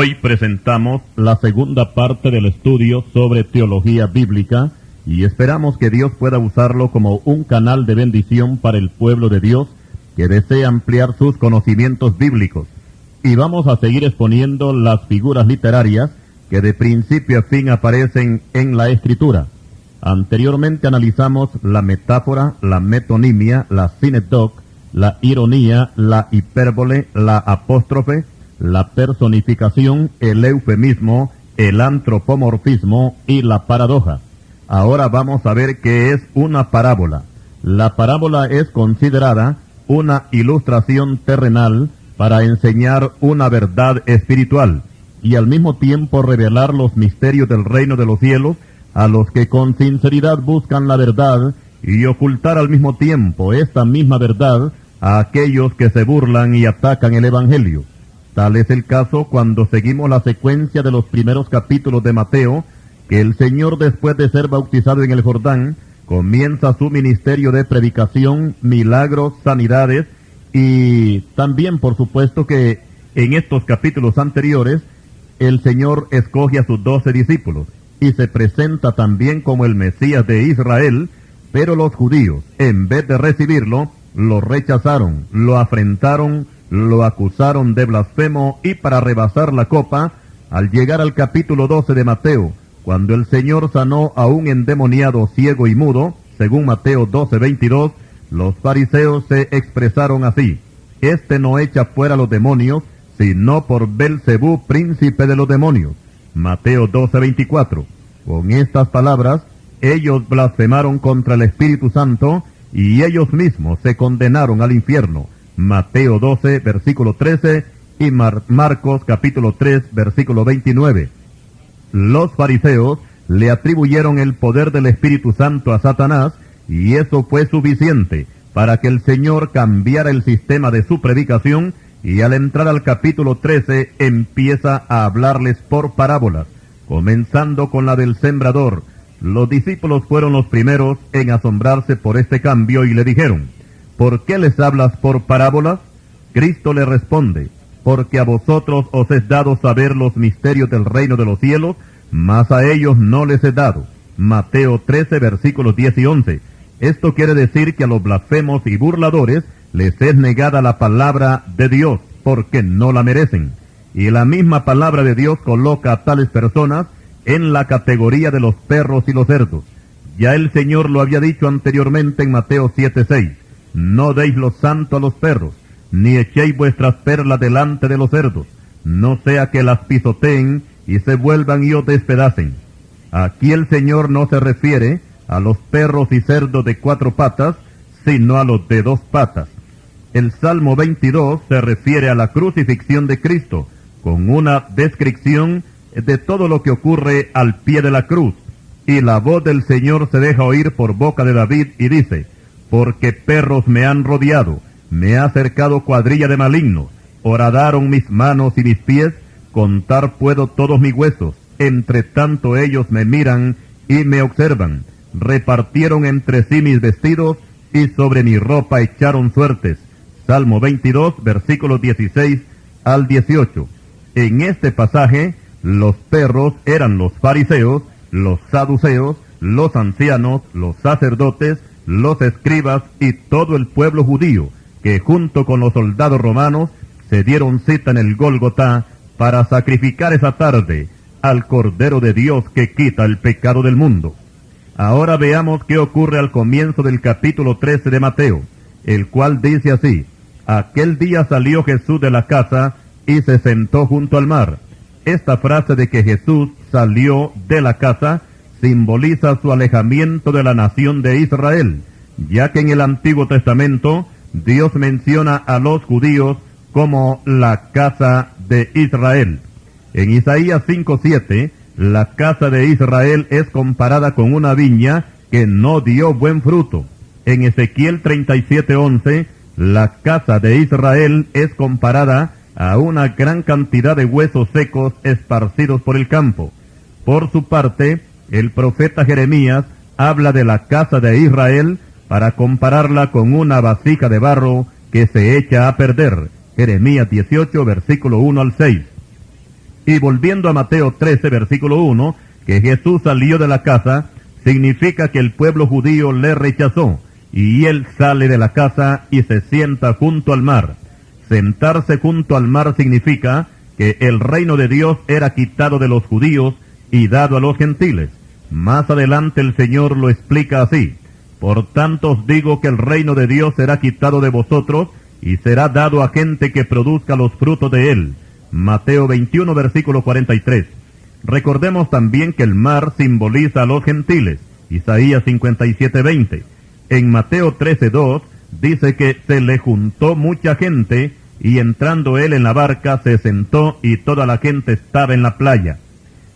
Hoy presentamos la segunda parte del estudio sobre teología bíblica y esperamos que Dios pueda usarlo como un canal de bendición para el pueblo de Dios que desea ampliar sus conocimientos bíblicos. Y vamos a seguir exponiendo las figuras literarias que de principio a fin aparecen en la Escritura. Anteriormente analizamos la metáfora, la metonimia, la sinécdoque, la ironía, la hipérbole, la apóstrofe, la personificación, el eufemismo, el antropomorfismo y la paradoja. Ahora vamos a ver qué es una parábola. La parábola es considerada una ilustración terrenal para enseñar una verdad espiritual y al mismo tiempo revelar los misterios del reino de los cielos a los que con sinceridad buscan la verdad y ocultar al mismo tiempo esta misma verdad a aquellos que se burlan y atacan el Evangelio. Tal es el caso cuando seguimos la secuencia de los primeros capítulos de Mateo, que el Señor, después de ser bautizado en el Jordán, comienza su ministerio de predicación, milagros, sanidades, y también, por supuesto, que en estos capítulos anteriores, el Señor escoge a sus 12 discípulos, y se presenta también como el Mesías de Israel, pero los judíos, en vez de recibirlo, lo rechazaron, lo afrentaron, lo acusaron de blasfemo y para rebasar la copa, al llegar al capítulo 12 de Mateo, cuando el Señor sanó a un endemoniado ciego y mudo, según Mateo 12:22, los fariseos se expresaron así: Este no echa fuera los demonios, sino por Belcebú, príncipe de los demonios. Mateo 12:24. Con estas palabras, ellos blasfemaron contra el Espíritu Santo y ellos mismos se condenaron al infierno. Mateo 12, versículo 13 y Marcos capítulo 3, versículo 29. Los fariseos le atribuyeron el poder del Espíritu Santo a Satanás y eso fue suficiente para que el Señor cambiara el sistema de su predicación y al entrar al capítulo 13 empieza a hablarles por parábolas, comenzando con la del sembrador. Los discípulos fueron los primeros en asombrarse por este cambio y le dijeron: ¿Por qué les hablas por parábolas? Cristo le responde: Porque a vosotros os es dado saber los misterios del reino de los cielos, mas a ellos no les he dado. Mateo 13, versículos 10 y 11. Esto quiere decir que a los blasfemos y burladores les es negada la palabra de Dios, porque no la merecen. Y la misma palabra de Dios coloca a tales personas en la categoría de los perros y los cerdos. Ya el Señor lo había dicho anteriormente en Mateo 7:6. No deis lo santo a los perros, ni echéis vuestras perlas delante de los cerdos, no sea que las pisoteen y se vuelvan y os despedacen. Aquí el Señor no se refiere a los perros y cerdos de 4 patas, sino a los de 2 patas. El Salmo 22 se refiere a la crucifixión de Cristo, con una descripción de todo lo que ocurre al pie de la cruz. Y la voz del Señor se deja oír por boca de David y dice: Porque perros me han rodeado, me ha cercado cuadrilla de malignos, horadaron mis manos y mis pies, contar puedo todos mis huesos, entre tanto ellos me miran y me observan, repartieron entre sí mis vestidos y sobre mi ropa echaron suertes. Salmo 22, versículos 16 al 18. En este pasaje, los perros eran los fariseos, los saduceos, los ancianos, los sacerdotes, los escribas y todo el pueblo judío, que junto con los soldados romanos se dieron cita en el Gólgota para sacrificar esa tarde al Cordero de Dios que quita el pecado del mundo. Ahora veamos qué ocurre al comienzo del capítulo 13 de Mateo, el cual dice así: Aquel día salió Jesús de la casa y se sentó junto al mar. Esta frase de que Jesús salió de la casa simboliza su alejamiento de la nación de Israel, ya que en el Antiguo Testamento Dios menciona a los judíos como la casa de Israel. En Isaías 5:7, la casa de Israel es comparada con una viña que no dio buen fruto. En Ezequiel 37:11, la casa de Israel es comparada a una gran cantidad de huesos secos esparcidos por el campo. Por su parte, el profeta Jeremías habla de la casa de Israel para compararla con una vasija de barro que se echa a perder. Jeremías 18, versículo 1 al 6. Y volviendo a Mateo 13, versículo 1, que Jesús salió de la casa, significa que el pueblo judío le rechazó, y él sale de la casa y se sienta junto al mar. Sentarse junto al mar significa que el reino de Dios era quitado de los judíos y dado a los gentiles. Más adelante el Señor lo explica así: por tanto os digo que el reino de Dios será quitado de vosotros y será dado a gente que produzca los frutos de él. Mateo 21, versículo 43. Recordemos también que el mar simboliza a los gentiles. Isaías 57, 20. En Mateo 13, 2 dice que se le juntó mucha gente y entrando él en la barca se sentó y toda la gente estaba en la playa.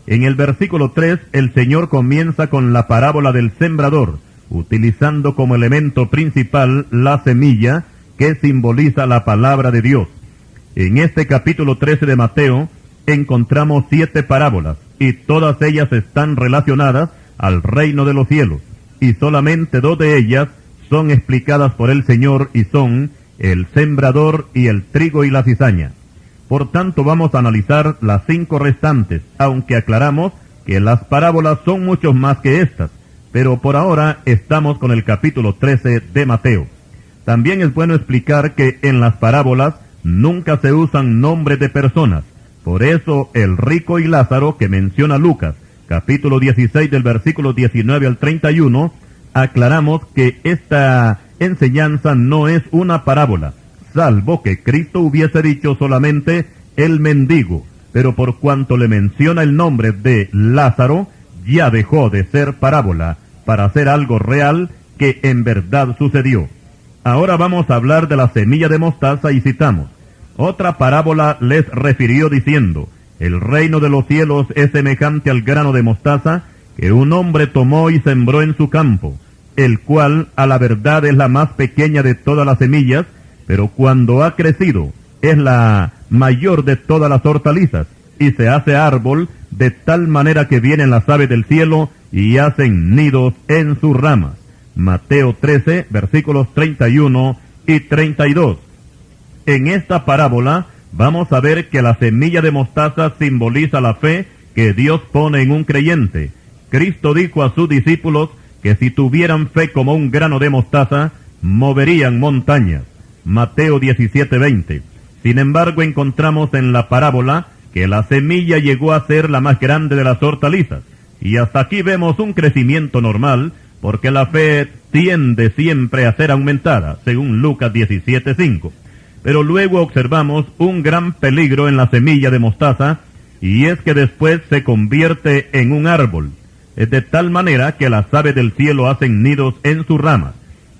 En el versículo 3 el Señor comienza con la parábola del sembrador, utilizando como elemento principal la semilla que simboliza la palabra de Dios. En este capítulo 13 de Mateo encontramos 7 parábolas y todas ellas están relacionadas al reino de los cielos, y solamente 2 de ellas son explicadas por el Señor y son el sembrador y el trigo y la cizaña. Por tanto vamos a analizar las 5 restantes, aunque aclaramos que las parábolas son muchos más que estas, pero por ahora estamos con el capítulo 13 de Mateo. También es bueno explicar que en las parábolas nunca se usan nombres de personas. Por eso el rico y Lázaro que menciona Lucas, capítulo 16 del versículo 19 al 31, aclaramos que esta enseñanza no es una parábola, salvo que Cristo hubiese dicho solamente el mendigo, pero por cuanto le menciona el nombre de Lázaro, ya dejó de ser parábola para ser algo real que en verdad sucedió. Ahora vamos a hablar de la semilla de mostaza y citamos: otra parábola les refirió diciendo: el reino de los cielos es semejante al grano de mostaza que un hombre tomó y sembró en su campo, el cual a la verdad es la más pequeña de todas las semillas, pero cuando ha crecido es la mayor de todas las hortalizas, y se hace árbol de tal manera que vienen las aves del cielo y hacen nidos en sus ramas. Mateo 13, versículos 31 y 32. En esta parábola vamos a ver que la semilla de mostaza simboliza la fe que Dios pone en un creyente. Cristo dijo a sus discípulos que si tuvieran fe como un grano de mostaza, moverían montañas. Mateo 17, 20. Sin embargo, encontramos en la parábola que la semilla llegó a ser la más grande de las hortalizas. Y hasta aquí vemos un crecimiento normal, porque la fe tiende siempre a ser aumentada, según Lucas 17, 5. Pero luego observamos un gran peligro en la semilla de mostaza, y es que después se convierte en un árbol. Es de tal manera que las aves del cielo hacen nidos en sus ramas.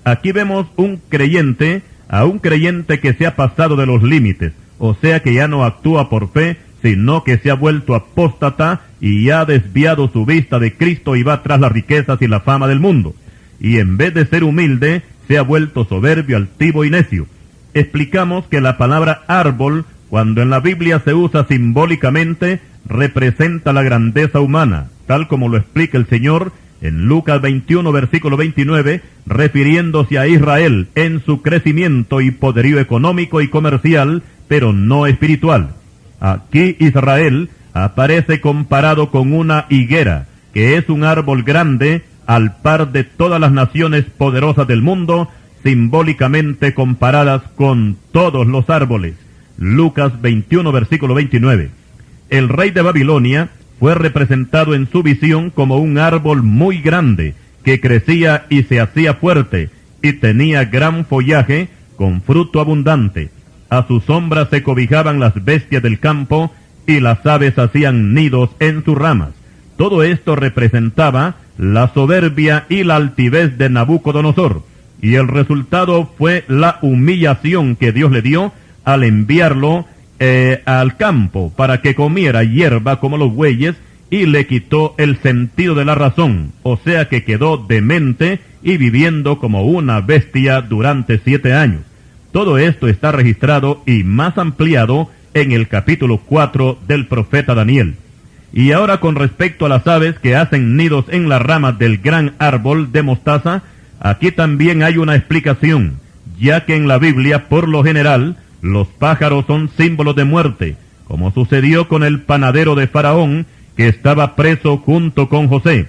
Aquí vemos a un creyente que se ha pasado de los límites, o sea que ya no actúa por fe, sino que se ha vuelto apóstata y ha desviado su vista de Cristo y va tras las riquezas y la fama del mundo. Y en vez de ser humilde, se ha vuelto soberbio, altivo y necio. Explicamos que la palabra árbol, cuando en la Biblia se usa simbólicamente, representa la grandeza humana, tal como lo explica el Señor en Lucas 21, versículo 29, refiriéndose a Israel en su crecimiento y poderío económico y comercial, pero no espiritual. Aquí Israel aparece comparado con una higuera, que es un árbol grande al par de todas las naciones poderosas del mundo, simbólicamente comparadas con todos los árboles. Lucas 21, versículo 29. El rey de Babilonia fue representado en su visión como un árbol muy grande, que crecía y se hacía fuerte, y tenía gran follaje, con fruto abundante. A su sombra se cobijaban las bestias del campo, y las aves hacían nidos en sus ramas. Todo esto representaba la soberbia y la altivez de Nabucodonosor, y el resultado fue la humillación que Dios le dio al enviarlo al campo para que comiera hierba como los bueyes, y le quitó el sentido de la razón, o sea que quedó demente y viviendo como una bestia durante 7 años. Todo esto está registrado y más ampliado en el capítulo 4 del profeta Daniel. Y ahora con respecto a las aves que hacen nidos en las ramas del gran árbol de mostaza, aquí también hay una explicación, ya que en la Biblia, por lo general, los pájaros son símbolos de muerte, como sucedió con el panadero de Faraón, que estaba preso junto con José.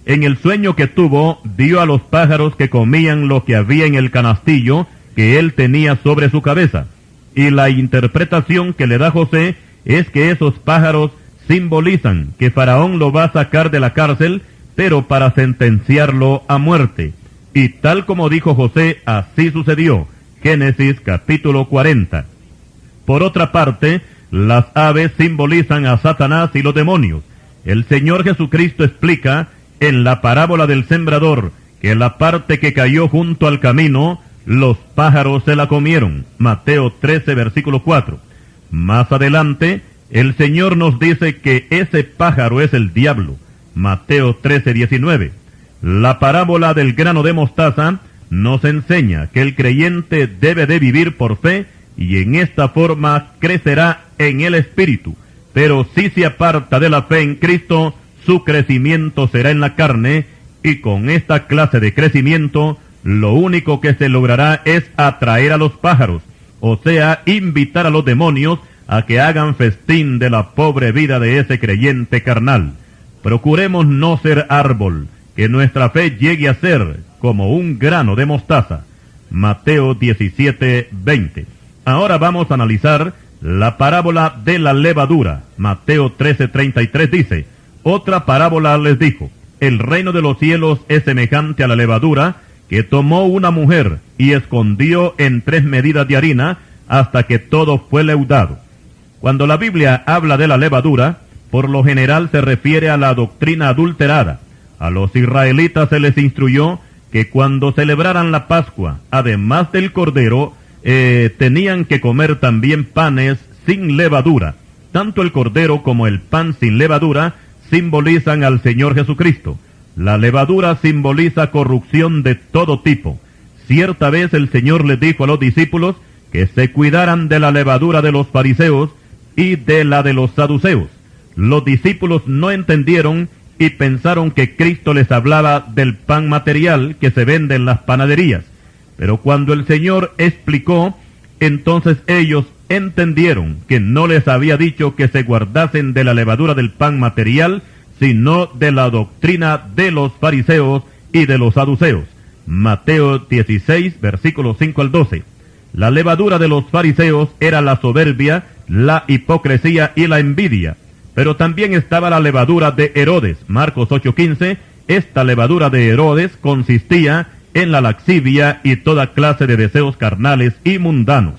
En el sueño que tuvo, vio a los pájaros que comían lo que había en el canastillo que él tenía sobre su cabeza. Y la interpretación que le da José es que esos pájaros simbolizan que Faraón lo va a sacar de la cárcel, pero para sentenciarlo a muerte. Y tal como dijo José, así sucedió. Génesis capítulo 40. Por otra parte, las aves simbolizan a Satanás y los demonios. El Señor Jesucristo explica en la parábola del sembrador que la parte que cayó junto al camino, los pájaros se la comieron. Mateo 13, versículo 4. Más adelante, el Señor nos dice que ese pájaro es el diablo. Mateo 13, 19. La parábola del grano de mostaza nos enseña que el creyente debe de vivir por fe y en esta forma crecerá en el Espíritu. Pero si se aparta de la fe en Cristo, su crecimiento será en la carne, y con esta clase de crecimiento, lo único que se logrará es atraer a los pájaros, o sea, invitar a los demonios a que hagan festín de la pobre vida de ese creyente carnal. Procuremos no ser árbol, que nuestra fe llegue a ser como un grano de mostaza. Mateo 17, 20. Ahora vamos a analizar la parábola de la levadura. Mateo 13, 33 dice: otra parábola les dijo: el reino de los cielos es semejante a la levadura que tomó una mujer y escondió en 3 medidas de harina hasta que todo fue leudado. Cuando la Biblia habla de la levadura, por lo general se refiere a la doctrina adulterada. A los israelitas se les instruyó que cuando celebraran la Pascua, además del cordero, tenían que comer también panes sin levadura. Tanto el cordero como el pan sin levadura simbolizan al Señor Jesucristo. La levadura simboliza corrupción de todo tipo. Cierta vez el Señor les dijo a los discípulos que se cuidaran de la levadura de los fariseos y de la de los saduceos. Los discípulos no entendieron y pensaron que Cristo les hablaba del pan material que se vende en las panaderías. Pero cuando el Señor explicó, entonces ellos entendieron que no les había dicho que se guardasen de la levadura del pan material, sino de la doctrina de los fariseos y de los saduceos. Mateo 16, versículos 5 al 12. La levadura de los fariseos era la soberbia, la hipocresía y la envidia. Pero también estaba la levadura de Herodes. Marcos 8:15. Esta levadura de Herodes consistía en la laxivia y toda clase de deseos carnales y mundanos.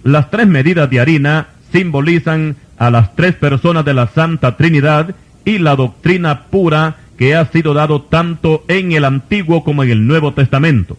Las 3 medidas de harina simbolizan a las 3 personas de la Santa Trinidad y la doctrina pura que ha sido dado tanto en el Antiguo como en el Nuevo Testamento.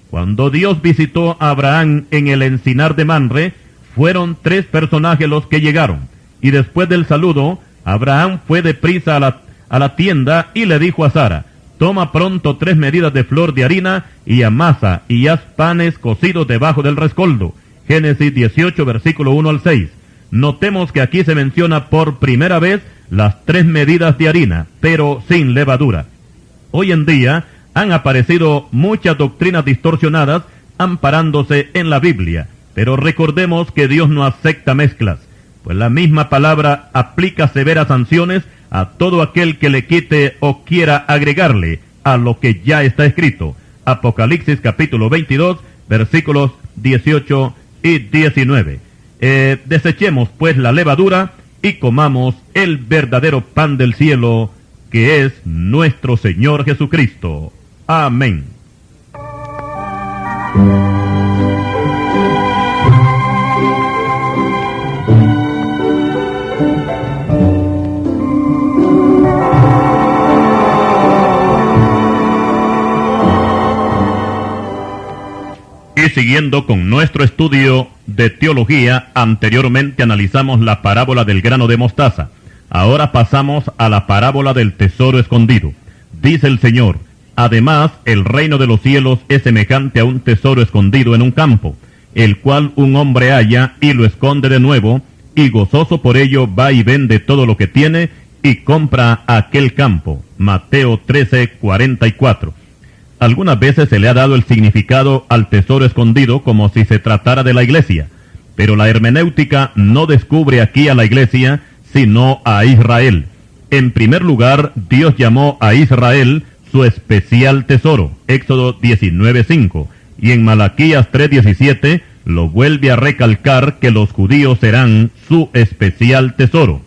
Cuando Dios visitó a Abraham en el encinar de Mamre, fueron 3 personajes los que llegaron. Y después del saludo, Abraham fue deprisa a la tienda y le dijo a Sara: toma pronto 3 medidas de flor de harina y amasa y haz panes cocidos debajo del rescoldo. Génesis 18, versículo 1 al 6. Notemos que aquí se menciona por primera vez las 3 medidas de harina, pero sin levadura. Hoy en día han aparecido muchas doctrinas distorsionadas amparándose en la Biblia, pero recordemos que Dios no acepta mezclas, pues la misma palabra aplica severas sanciones a todo aquel que le quite o quiera agregarle a lo que ya está escrito. Apocalipsis capítulo 22, versículos 18 y 19. Desechemos pues la levadura y comamos el verdadero pan del cielo, que es nuestro Señor Jesucristo. Amén. Y siguiendo con nuestro estudio de teología, anteriormente analizamos la parábola del grano de mostaza. Ahora pasamos a la parábola del tesoro escondido. Dice el Señor: además, el reino de los cielos es semejante a un tesoro escondido en un campo, el cual un hombre halla y lo esconde de nuevo, y gozoso por ello va y vende todo lo que tiene y compra aquel campo. Mateo 13, 44. Algunas veces se le ha dado el significado al tesoro escondido como si se tratara de la iglesia. Pero la hermenéutica no descubre aquí a la iglesia, sino a Israel. En primer lugar, Dios llamó a Israel su especial tesoro, Éxodo 19:5, y en Malaquías 3:17 lo vuelve a recalcar que los judíos serán su especial tesoro.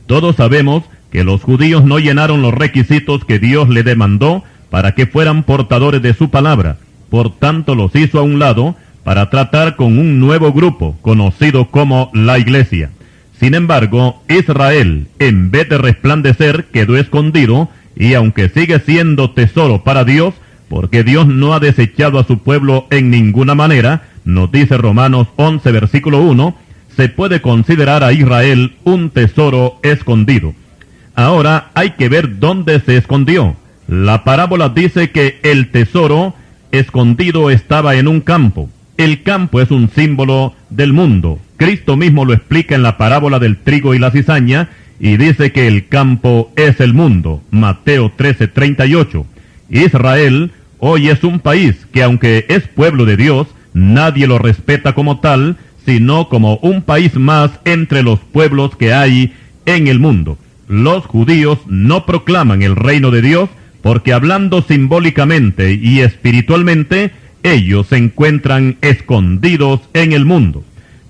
Todos sabemos que los judíos no llenaron los requisitos que Dios le demandó para que fueran portadores de su palabra. Por tanto, los hizo a un lado para tratar con un nuevo grupo, conocido como la iglesia. Sin embargo, Israel, en vez de resplandecer, quedó escondido, y aunque sigue siendo tesoro para Dios, porque Dios no ha desechado a su pueblo en ninguna manera, nos dice Romanos 11, versículo 1, se puede considerar a Israel un tesoro escondido. Ahora hay que ver dónde se escondió. La parábola dice que el tesoro escondido estaba en un campo. El campo es un símbolo del mundo. Cristo mismo lo explica en la parábola del trigo y la cizaña, y dice que el campo es el mundo. Mateo 13:38. Israel hoy es un país que, aunque es pueblo de Dios, nadie lo respeta como tal, sino como un país más entre los pueblos que hay en el mundo. Los judíos no proclaman el reino de Dios porque, hablando simbólicamente y espiritualmente, ellos se encuentran escondidos en el mundo.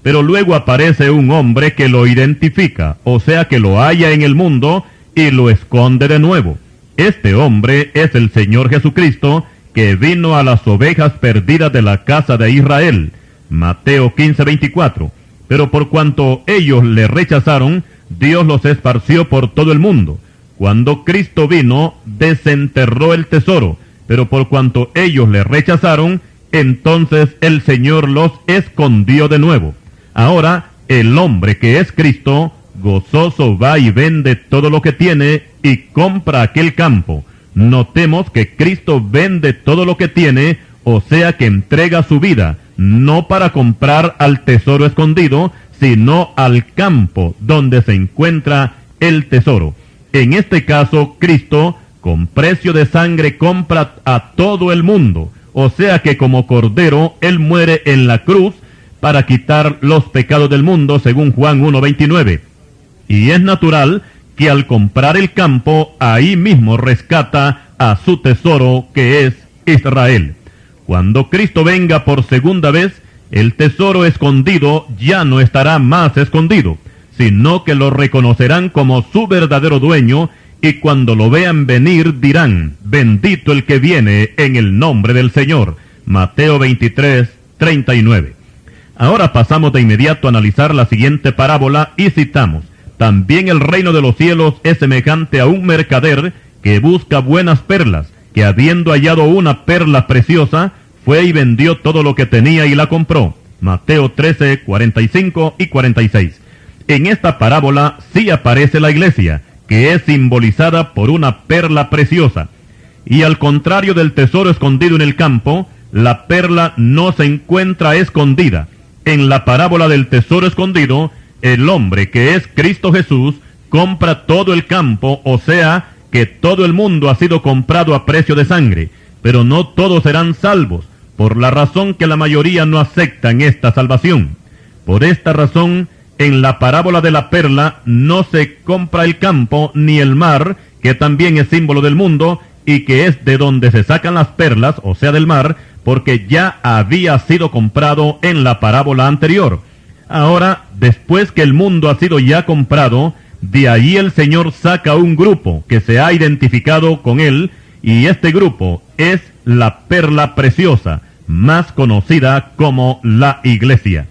Pero luego aparece un hombre que lo identifica, o sea que lo halla en el mundo y lo esconde de nuevo. Este hombre es el Señor Jesucristo, que vino a las ovejas perdidas de la casa de Israel. Mateo 15:24. Pero por cuanto ellos le rechazaron, Dios los esparció por todo el mundo. Cuando Cristo vino, desenterró el tesoro, pero por cuanto ellos le rechazaron, entonces el Señor los escondió de nuevo. Ahora, el hombre que es Cristo, gozoso va y vende todo lo que tiene y compra aquel campo. Notemos que Cristo vende todo lo que tiene, o sea que entrega su vida, no para comprar al tesoro escondido, sino al campo donde se encuentra el tesoro. En este caso, Cristo, con precio de sangre, compra a todo el mundo, o sea que como cordero, Él muere en la cruz para quitar los pecados del mundo, según Juan 1:29. Y es natural que al comprar el campo, ahí mismo rescata a su tesoro, que es Israel. Cuando Cristo venga por segunda vez, el tesoro escondido ya no estará más escondido, sino que lo reconocerán como su verdadero dueño, y cuando lo vean venir dirán, bendito el que viene en el nombre del Señor. Mateo 23:39. Ahora pasamos de inmediato a analizar la siguiente parábola y citamos: también el reino de los cielos es semejante a un mercader que busca buenas perlas, que habiendo hallado una perla preciosa, fue y vendió todo lo que tenía y la compró. Mateo 13:45 y 46. En esta parábola sí aparece la iglesia, que es simbolizada por una perla preciosa. Y al contrario del tesoro escondido en el campo, la perla no se encuentra escondida. En la parábola del tesoro escondido, el hombre, que es Cristo Jesús, compra todo el campo, o sea, que todo el mundo ha sido comprado a precio de sangre, pero no todos serán salvos, por la razón que la mayoría no aceptan esta salvación. Por esta razón, en la parábola de la perla no se compra el campo ni el mar, que también es símbolo del mundo, y que es de donde se sacan las perlas, o sea del mar, porque ya había sido comprado en la parábola anterior. Ahora, después que el mundo ha sido ya comprado, de ahí el Señor saca un grupo que se ha identificado con él, y este grupo es la perla preciosa, más conocida como la iglesia.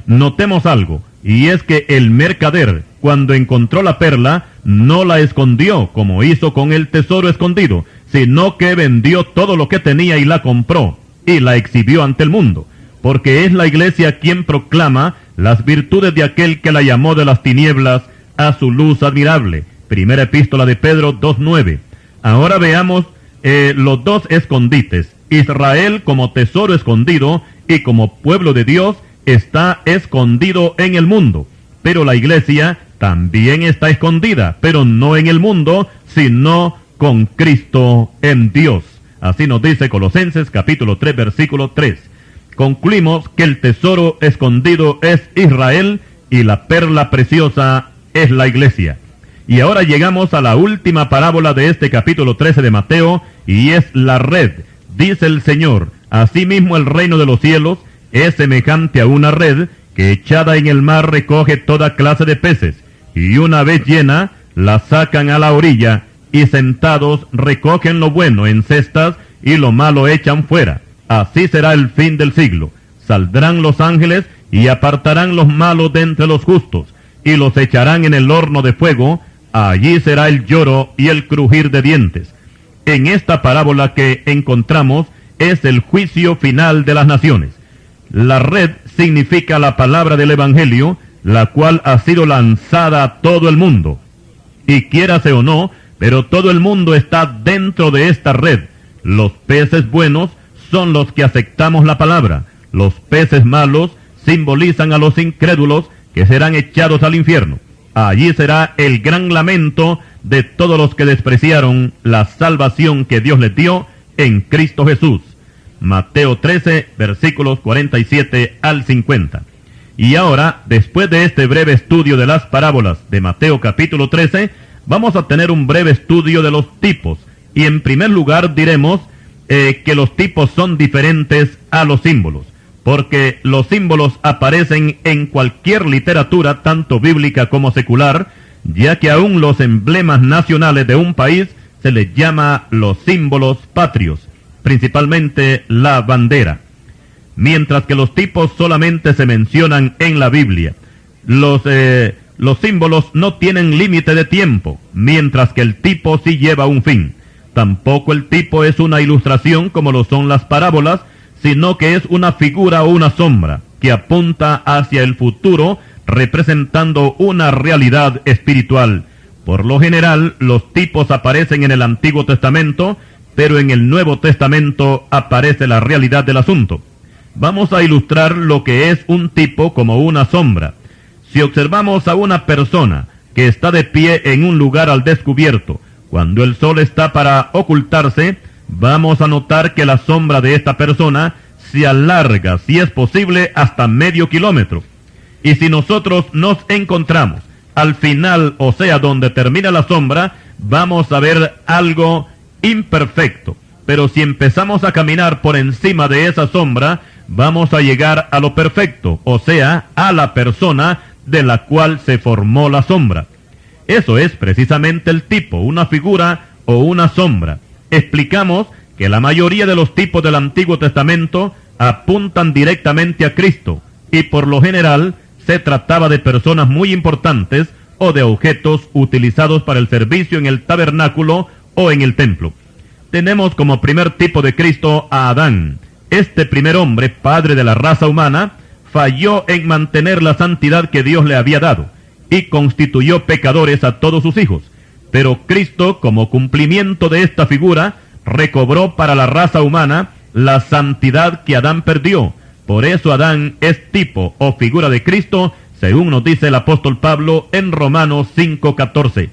Notemos algo, y es que el mercader, cuando encontró la perla, no la escondió como hizo con el tesoro escondido, sino que vendió todo lo que tenía y la compró, y la exhibió ante el mundo, porque es la iglesia quien proclama las virtudes de aquel que la llamó de las tinieblas a su luz admirable. Primera epístola de Pedro 2:9. Ahora veamos los dos escondites. Israel como tesoro escondido y como pueblo de Dios está escondido en el mundo, pero la iglesia también está escondida, pero no en el mundo, sino con Cristo en Dios. Así nos dice Colosenses capítulo 3, versículo 3. concluimos que el tesoro escondido es Israel y la perla preciosa es la iglesia. Y ahora llegamos a la última parábola de este capítulo 13 de Mateo, y es la red. Dice el Señor: asimismo el reino de los cielos es semejante a una red que echada en el mar recoge toda clase de peces, y una vez llena, la sacan a la orilla, y sentados recogen lo bueno en cestas, y lo malo echan fuera. Así será el fin del siglo. Saldrán los ángeles, y apartarán los malos de entre los justos, y los echarán en el horno de fuego. Allí será el lloro y el crujir de dientes. En esta parábola que encontramos es el juicio final de las naciones. La red significa la palabra del Evangelio, la cual ha sido lanzada a todo el mundo. Y quiérase o no, pero todo el mundo está dentro de esta red. Los peces buenos son los que aceptamos la palabra. Los peces malos simbolizan a los incrédulos que serán echados al infierno. Allí será el gran lamento de todos los que despreciaron la salvación que Dios les dio en Cristo Jesús. Mateo 13, versículos 47 al 50. Y ahora, después de este breve estudio de las parábolas de Mateo capítulo 13, vamos a tener un breve estudio de los tipos. Y en primer lugar diremos que los tipos son diferentes a los símbolos, porque los símbolos aparecen en cualquier literatura, tanto bíblica como secular, ya que aún los emblemas nacionales de un país se les llama los símbolos patrios, principalmente la bandera. Mientras que los tipos solamente se mencionan en la Biblia. Los símbolos no tienen límite de tiempo, mientras que el tipo sí lleva un fin. Tampoco el tipo es una ilustración como lo son las parábolas, sino que es una figura o una sombra que apunta hacia el futuro, representando una realidad espiritual. Por lo general, los tipos aparecen en el Antiguo Testamento, pero en el Nuevo Testamento aparece la realidad del asunto. Vamos a ilustrar lo que es un tipo como una sombra. Si observamos a una persona que está de pie en un lugar al descubierto, cuando el sol está para ocultarse, vamos a notar que la sombra de esta persona se alarga, si es posible, hasta medio kilómetro. Y si nosotros nos encontramos al final, o sea, donde termina la sombra, vamos a ver algo imperfecto. Pero si empezamos a caminar por encima de esa sombra, vamos a llegar a lo perfecto, o sea, a la persona de la cual se formó la sombra. Eso es precisamente el tipo, una figura o una sombra. Explicamos que la mayoría de los tipos del Antiguo Testamento apuntan directamente a Cristo, y por lo general se trataba de personas muy importantes o de objetos utilizados para el servicio en el tabernáculo o en el templo. Tenemos como primer tipo de Cristo a Adán. Este primer hombre, padre de la raza humana, falló en mantener la santidad que Dios le había dado, y constituyó pecadores a todos sus hijos. Pero Cristo, como cumplimiento de esta figura, recobró para la raza humana la santidad que Adán perdió. Por eso Adán es tipo o figura de Cristo, según nos dice el apóstol Pablo en Romanos 5:14.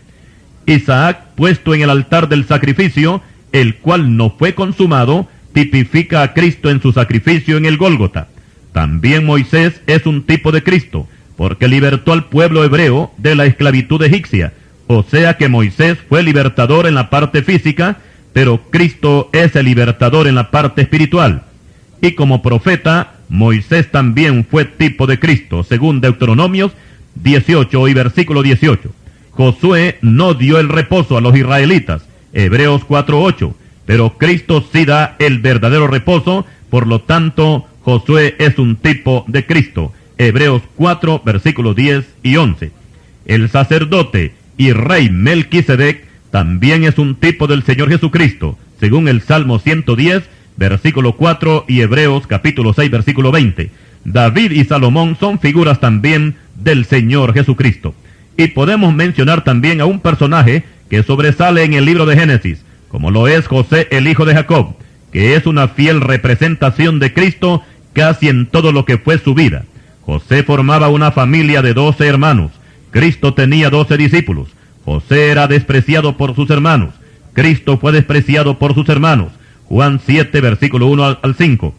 Isaac, puesto en el altar del sacrificio, el cual no fue consumado, tipifica a Cristo en su sacrificio en el Gólgota. También Moisés es un tipo de Cristo, porque libertó al pueblo hebreo de la esclavitud egipcia. O sea que Moisés fue libertador en la parte física, pero Cristo es el libertador en la parte espiritual. Y como profeta, Moisés también fue tipo de Cristo, según Deuteronomios 18 y versículo 18. Josué no dio el reposo a los israelitas, Hebreos 4:8, pero Cristo sí da el verdadero reposo, por lo tanto, Josué es un tipo de Cristo, Hebreos 4, versículos 10 y 11. El sacerdote y rey Melquisedec también es un tipo del Señor Jesucristo, según el Salmo 110, versículo 4 y Hebreos capítulo 6, versículo 20. David y Salomón son figuras también del Señor Jesucristo. Y podemos mencionar también a un personaje que sobresale en el libro de Génesis, como lo es José, el hijo de Jacob, que es una fiel representación de Cristo casi en todo lo que fue su vida. José formaba una familia de 12 hermanos. Cristo tenía 12 discípulos. José era despreciado por sus hermanos. Cristo fue despreciado por sus hermanos. Juan 7, versículo 1 al 5.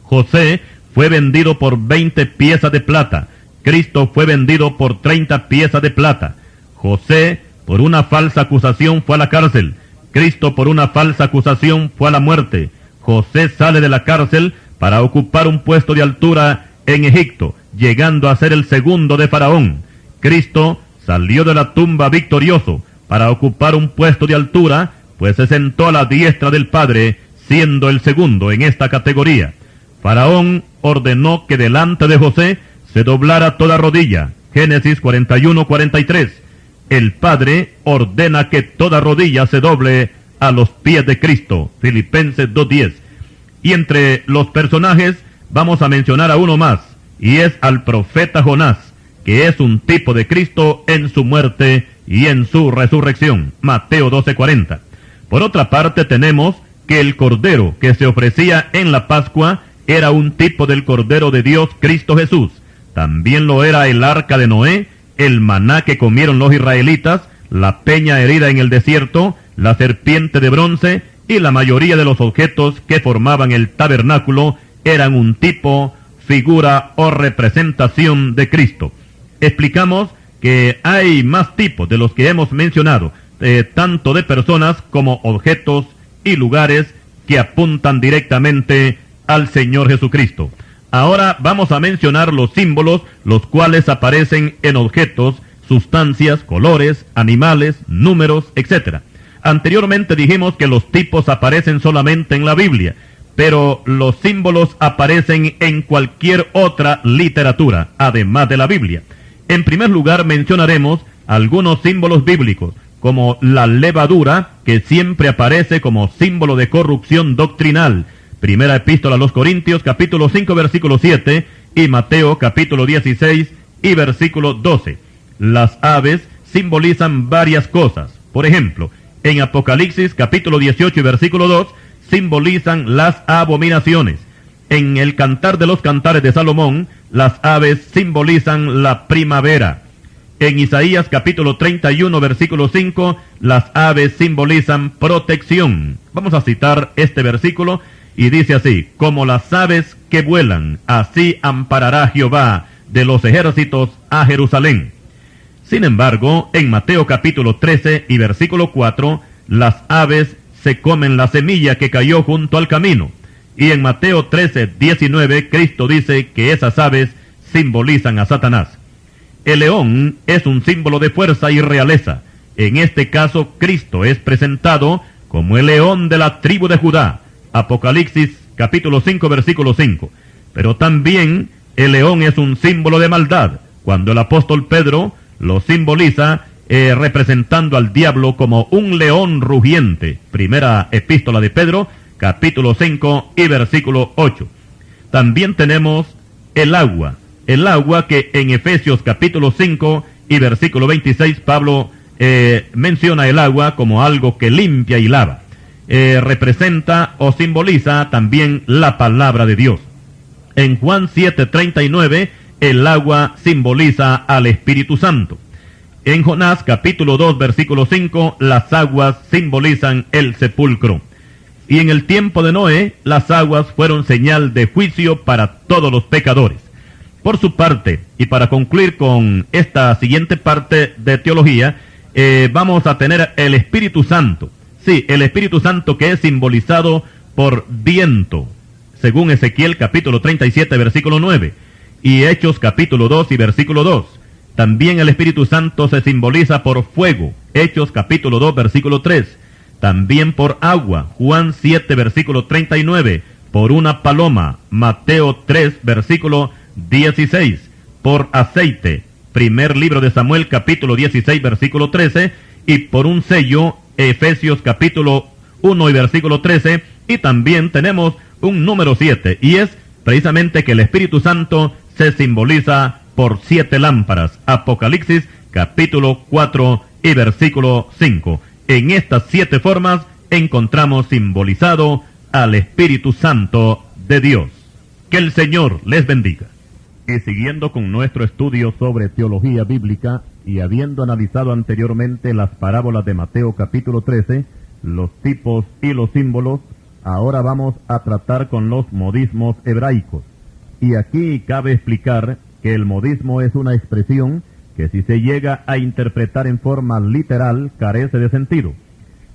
José fue vendido por 20 piezas de plata. Cristo fue vendido por 30 piezas de plata. José, por una falsa acusación, fue a la cárcel. Cristo, por una falsa acusación, fue a la muerte. José sale de la cárcel para ocupar un puesto de altura en Egipto, llegando a ser el segundo de Faraón. Cristo salió de la tumba victorioso para ocupar un puesto de altura, pues se sentó a la diestra del Padre, siendo el segundo en esta categoría. Faraón ordenó que delante de José se doblara toda rodilla. Génesis 41:43. El Padre ordena que toda rodilla se doble a los pies de Cristo. Filipenses 2:10. Y entre los personajes vamos a mencionar a uno más, y es al profeta Jonás, que es un tipo de Cristo en su muerte y en su resurrección. Mateo 12:40. Por otra parte tenemos que el Cordero que se ofrecía en la Pascua era un tipo del Cordero de Dios, Cristo Jesús. También lo era el arca de Noé, el maná que comieron los israelitas, la peña herida en el desierto, la serpiente de bronce y la mayoría de los objetos que formaban el tabernáculo eran un tipo, figura o representación de Cristo. Explicamos que hay más tipos de los que hemos mencionado, tanto de personas como objetos y lugares que apuntan directamente al Señor Jesucristo. Ahora vamos a mencionar los símbolos, los cuales aparecen en objetos, sustancias, colores, animales, números, etc. Anteriormente dijimos que los tipos aparecen solamente en la Biblia, pero los símbolos aparecen en cualquier otra literatura, además de la Biblia. En primer lugar mencionaremos algunos símbolos bíblicos, como la levadura, que siempre aparece como símbolo de corrupción doctrinal. Primera Epístola a los Corintios, capítulo 5, versículo 7, y Mateo, capítulo 16, y versículo 12. Las aves simbolizan varias cosas. Por ejemplo, en Apocalipsis, capítulo 18, y versículo 2, simbolizan las abominaciones. En el Cantar de los Cantares de Salomón, las aves simbolizan la primavera. En Isaías capítulo 31, versículo 5, las aves simbolizan protección. Vamos a citar este versículo y dice así: como las aves que vuelan, así amparará Jehová de los ejércitos a Jerusalén. Sin embargo, en Mateo capítulo 13 y versículo 4, las aves se comen la semilla que cayó junto al camino. Y en Mateo 13, 19, Cristo dice que esas aves simbolizan a Satanás. El león es un símbolo de fuerza y realeza. En este caso, Cristo es presentado como el león de la tribu de Judá. Apocalipsis capítulo 5, versículo 5. Pero también el león es un símbolo de maldad, cuando el apóstol Pedro lo simboliza representando al diablo como un león rugiente. Primera Epístola de Pedro, capítulo 5 y versículo 8. También tenemos el agua que en Efesios capítulo 5 y versículo 26 Pablo menciona el agua como algo que limpia y lava. Representa o simboliza también la palabra de Dios. En Juan 7:39 el agua simboliza al Espíritu Santo. En Jonás capítulo 2 versículo 5 las aguas simbolizan el sepulcro. Y en el tiempo de Noé las aguas fueron señal de juicio para todos los pecadores. Por su parte, y para concluir con esta siguiente parte de teología, vamos a tener el Espíritu Santo. Sí, el Espíritu Santo, que es simbolizado por viento, según Ezequiel capítulo 37, versículo 9, y Hechos capítulo 2 y versículo 2. También el Espíritu Santo se simboliza por fuego, Hechos capítulo 2, versículo 3. También por agua, Juan 7, versículo 39. Por una paloma, Mateo 3, versículo 16. Por aceite, primer libro de Samuel capítulo 16, versículo 13. Y por un sello, Efesios capítulo 1 y versículo 13. Y también tenemos un número 7, y es precisamente que el Espíritu Santo se simboliza por 7 lámparas. Apocalipsis capítulo 4 y versículo 5. En estas 7 formas encontramos simbolizado al Espíritu Santo de Dios. Que el Señor les bendiga. Y siguiendo con nuestro estudio sobre teología bíblica, y habiendo analizado anteriormente las parábolas de Mateo capítulo 13, los tipos y los símbolos, ahora vamos a tratar con los modismos hebraicos. Y aquí cabe explicar que el modismo es una expresión que si se llega a interpretar en forma literal carece de sentido.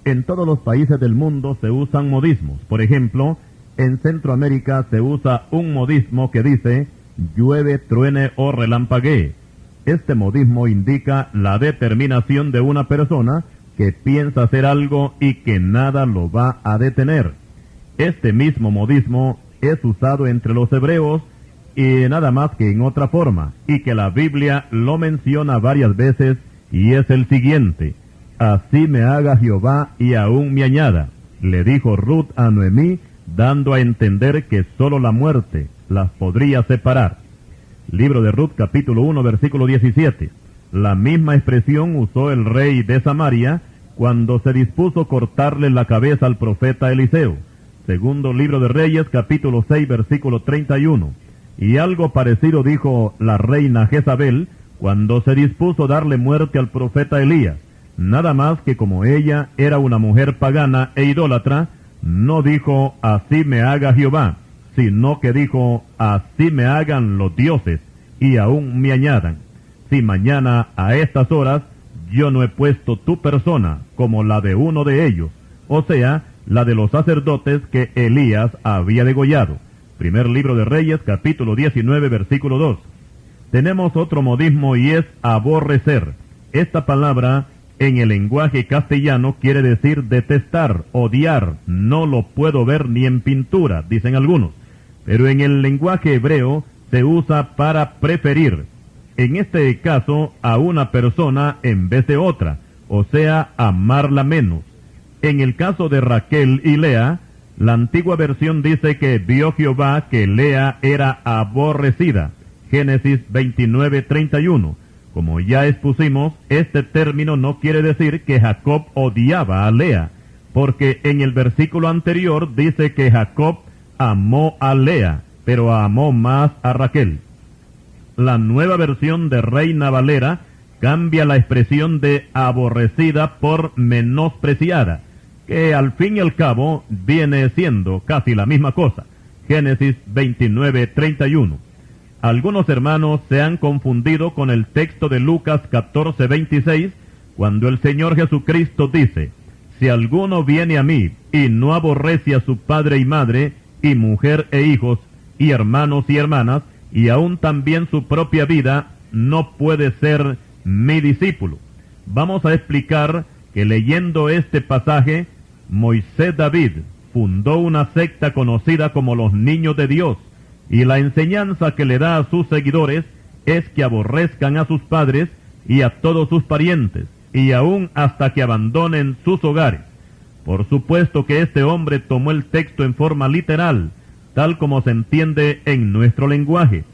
En todos los países del mundo se usan modismos. Por ejemplo, en Centroamérica se usa un modismo que dice llueve, truene o relampaguee. Este modismo indica la determinación de una persona que piensa hacer algo y que nada lo va a detener. Este mismo modismo es usado entre los hebreos y nada más que en otra forma, y que la Biblia lo menciona varias veces, y es el siguiente: así me haga Jehová y aún me añada, le dijo Ruth a Noemí, dando a entender que sólo la muerte las podría separar. Libro de Ruth, capítulo 1, versículo 17. La misma expresión usó el rey de Samaria cuando se dispuso cortarle la cabeza al profeta Eliseo. Segundo libro de Reyes, capítulo 6, versículo 31. Y algo parecido dijo la reina Jezabel cuando se dispuso darle muerte al profeta Elías. Nada más que como ella era una mujer pagana e idólatra, no dijo así me haga Jehová, sino que dijo así me hagan los dioses y aún me añadan. Si mañana a estas horas yo no he puesto tu persona como la de uno de ellos, o sea, la de los sacerdotes que Elías había degollado. Primer libro de Reyes, capítulo 19, versículo 2. Tenemos otro modismo y es aborrecer. Esta palabra en el lenguaje castellano quiere decir detestar, odiar. No lo puedo ver ni en pintura, dicen algunos. Pero en el lenguaje hebreo se usa para preferir. En este caso, a una persona en vez de otra, o sea, amarla menos. En el caso de Raquel y Lea, la antigua versión dice que vio Jehová que Lea era aborrecida. Génesis 29:31. Como ya expusimos, este término no quiere decir que Jacob odiaba a Lea, porque en el versículo anterior dice que Jacob amó a Lea, pero amó más a Raquel. La nueva versión de Reina Valera cambia la expresión de aborrecida por menospreciada, que al fin y al cabo viene siendo casi la misma cosa. Génesis 29:31. Algunos hermanos se han confundido con el texto de Lucas 14:26, cuando el Señor Jesucristo dice: si alguno viene a mí y no aborrece a su padre y madre, y mujer e hijos, y hermanos y hermanas, y aún también su propia vida, no puede ser mi discípulo. Vamos a explicar que leyendo este pasaje, Moisés David fundó una secta conocida como los Niños de Dios, y la enseñanza que le da a sus seguidores es que aborrezcan a sus padres y a todos sus parientes, y aún hasta que abandonen sus hogares. Por supuesto que este hombre tomó el texto en forma literal, tal como se entiende en nuestro lenguaje.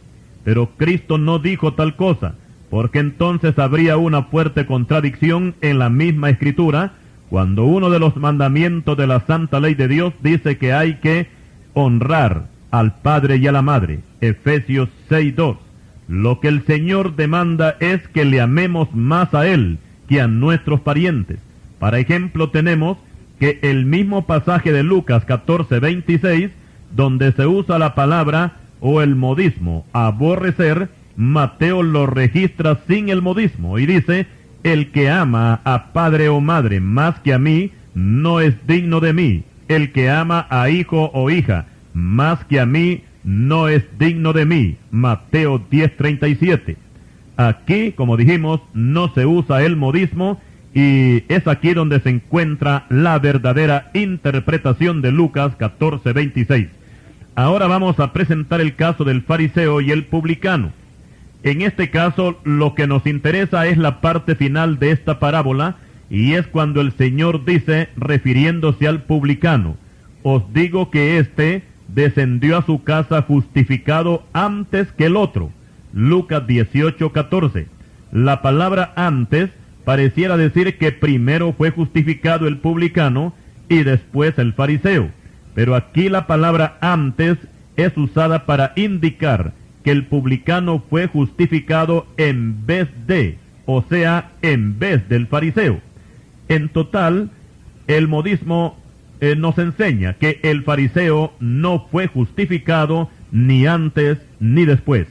Pero Cristo no dijo tal cosa, porque entonces habría una fuerte contradicción en la misma Escritura, cuando uno de los mandamientos de la santa ley de Dios dice que hay que honrar al padre y a la madre. Efesios 6:2. Lo que el Señor demanda es que le amemos más a Él que a nuestros parientes. Para ejemplo, tenemos que el mismo pasaje de Lucas 14:26, donde se usa la palabra o el modismo aborrecer, Mateo lo registra sin el modismo y dice: el que ama a padre o madre más que a mí, no es digno de mí. El que ama a hijo o hija más que a mí, no es digno de mí. Mateo 10:37. Aquí, como dijimos, no se usa el modismo, y es aquí donde se encuentra la verdadera interpretación de Lucas 14:26. Ahora vamos a presentar el caso del fariseo y el publicano. En este caso, lo que nos interesa es la parte final de esta parábola, y es cuando el Señor dice, refiriéndose al publicano: os digo que éste descendió a su casa justificado antes que el otro. Lucas 18:14. La palabra antes pareciera decir que primero fue justificado el publicano y después el fariseo. Pero aquí la palabra antes es usada para indicar que el publicano fue justificado en vez de, o sea, en vez del fariseo. En total, el modismo nos enseña que el fariseo no fue justificado ni antes ni después.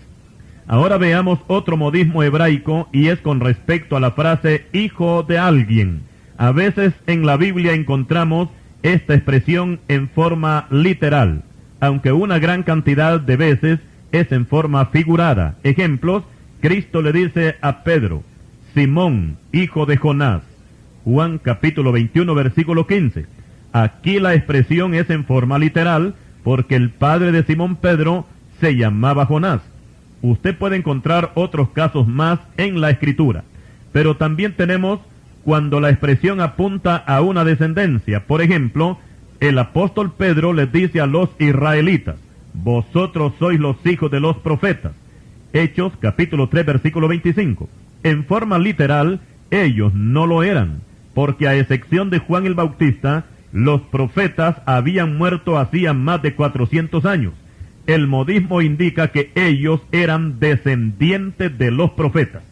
Ahora veamos otro modismo hebraico, y es con respecto a la frase hijo de alguien. A veces en la Biblia encontramos esta expresión en forma literal, aunque una gran cantidad de veces es en forma figurada. Ejemplos: Cristo le dice a Pedro: Simón, hijo de Jonás. Juan capítulo 21, versículo 15. Aquí la expresión es en forma literal, porque el padre de Simón Pedro se llamaba Jonás. Usted puede encontrar otros casos más en la Escritura, pero también tenemos cuando la expresión apunta a una descendencia. Por ejemplo, el apóstol Pedro les dice a los israelitas: vosotros sois los hijos de los profetas. Hechos capítulo 3, versículo 25. En forma literal, ellos no lo eran, porque a excepción de Juan el Bautista, los profetas habían muerto hacía más de 400 años. El modismo indica que ellos eran descendientes de los profetas.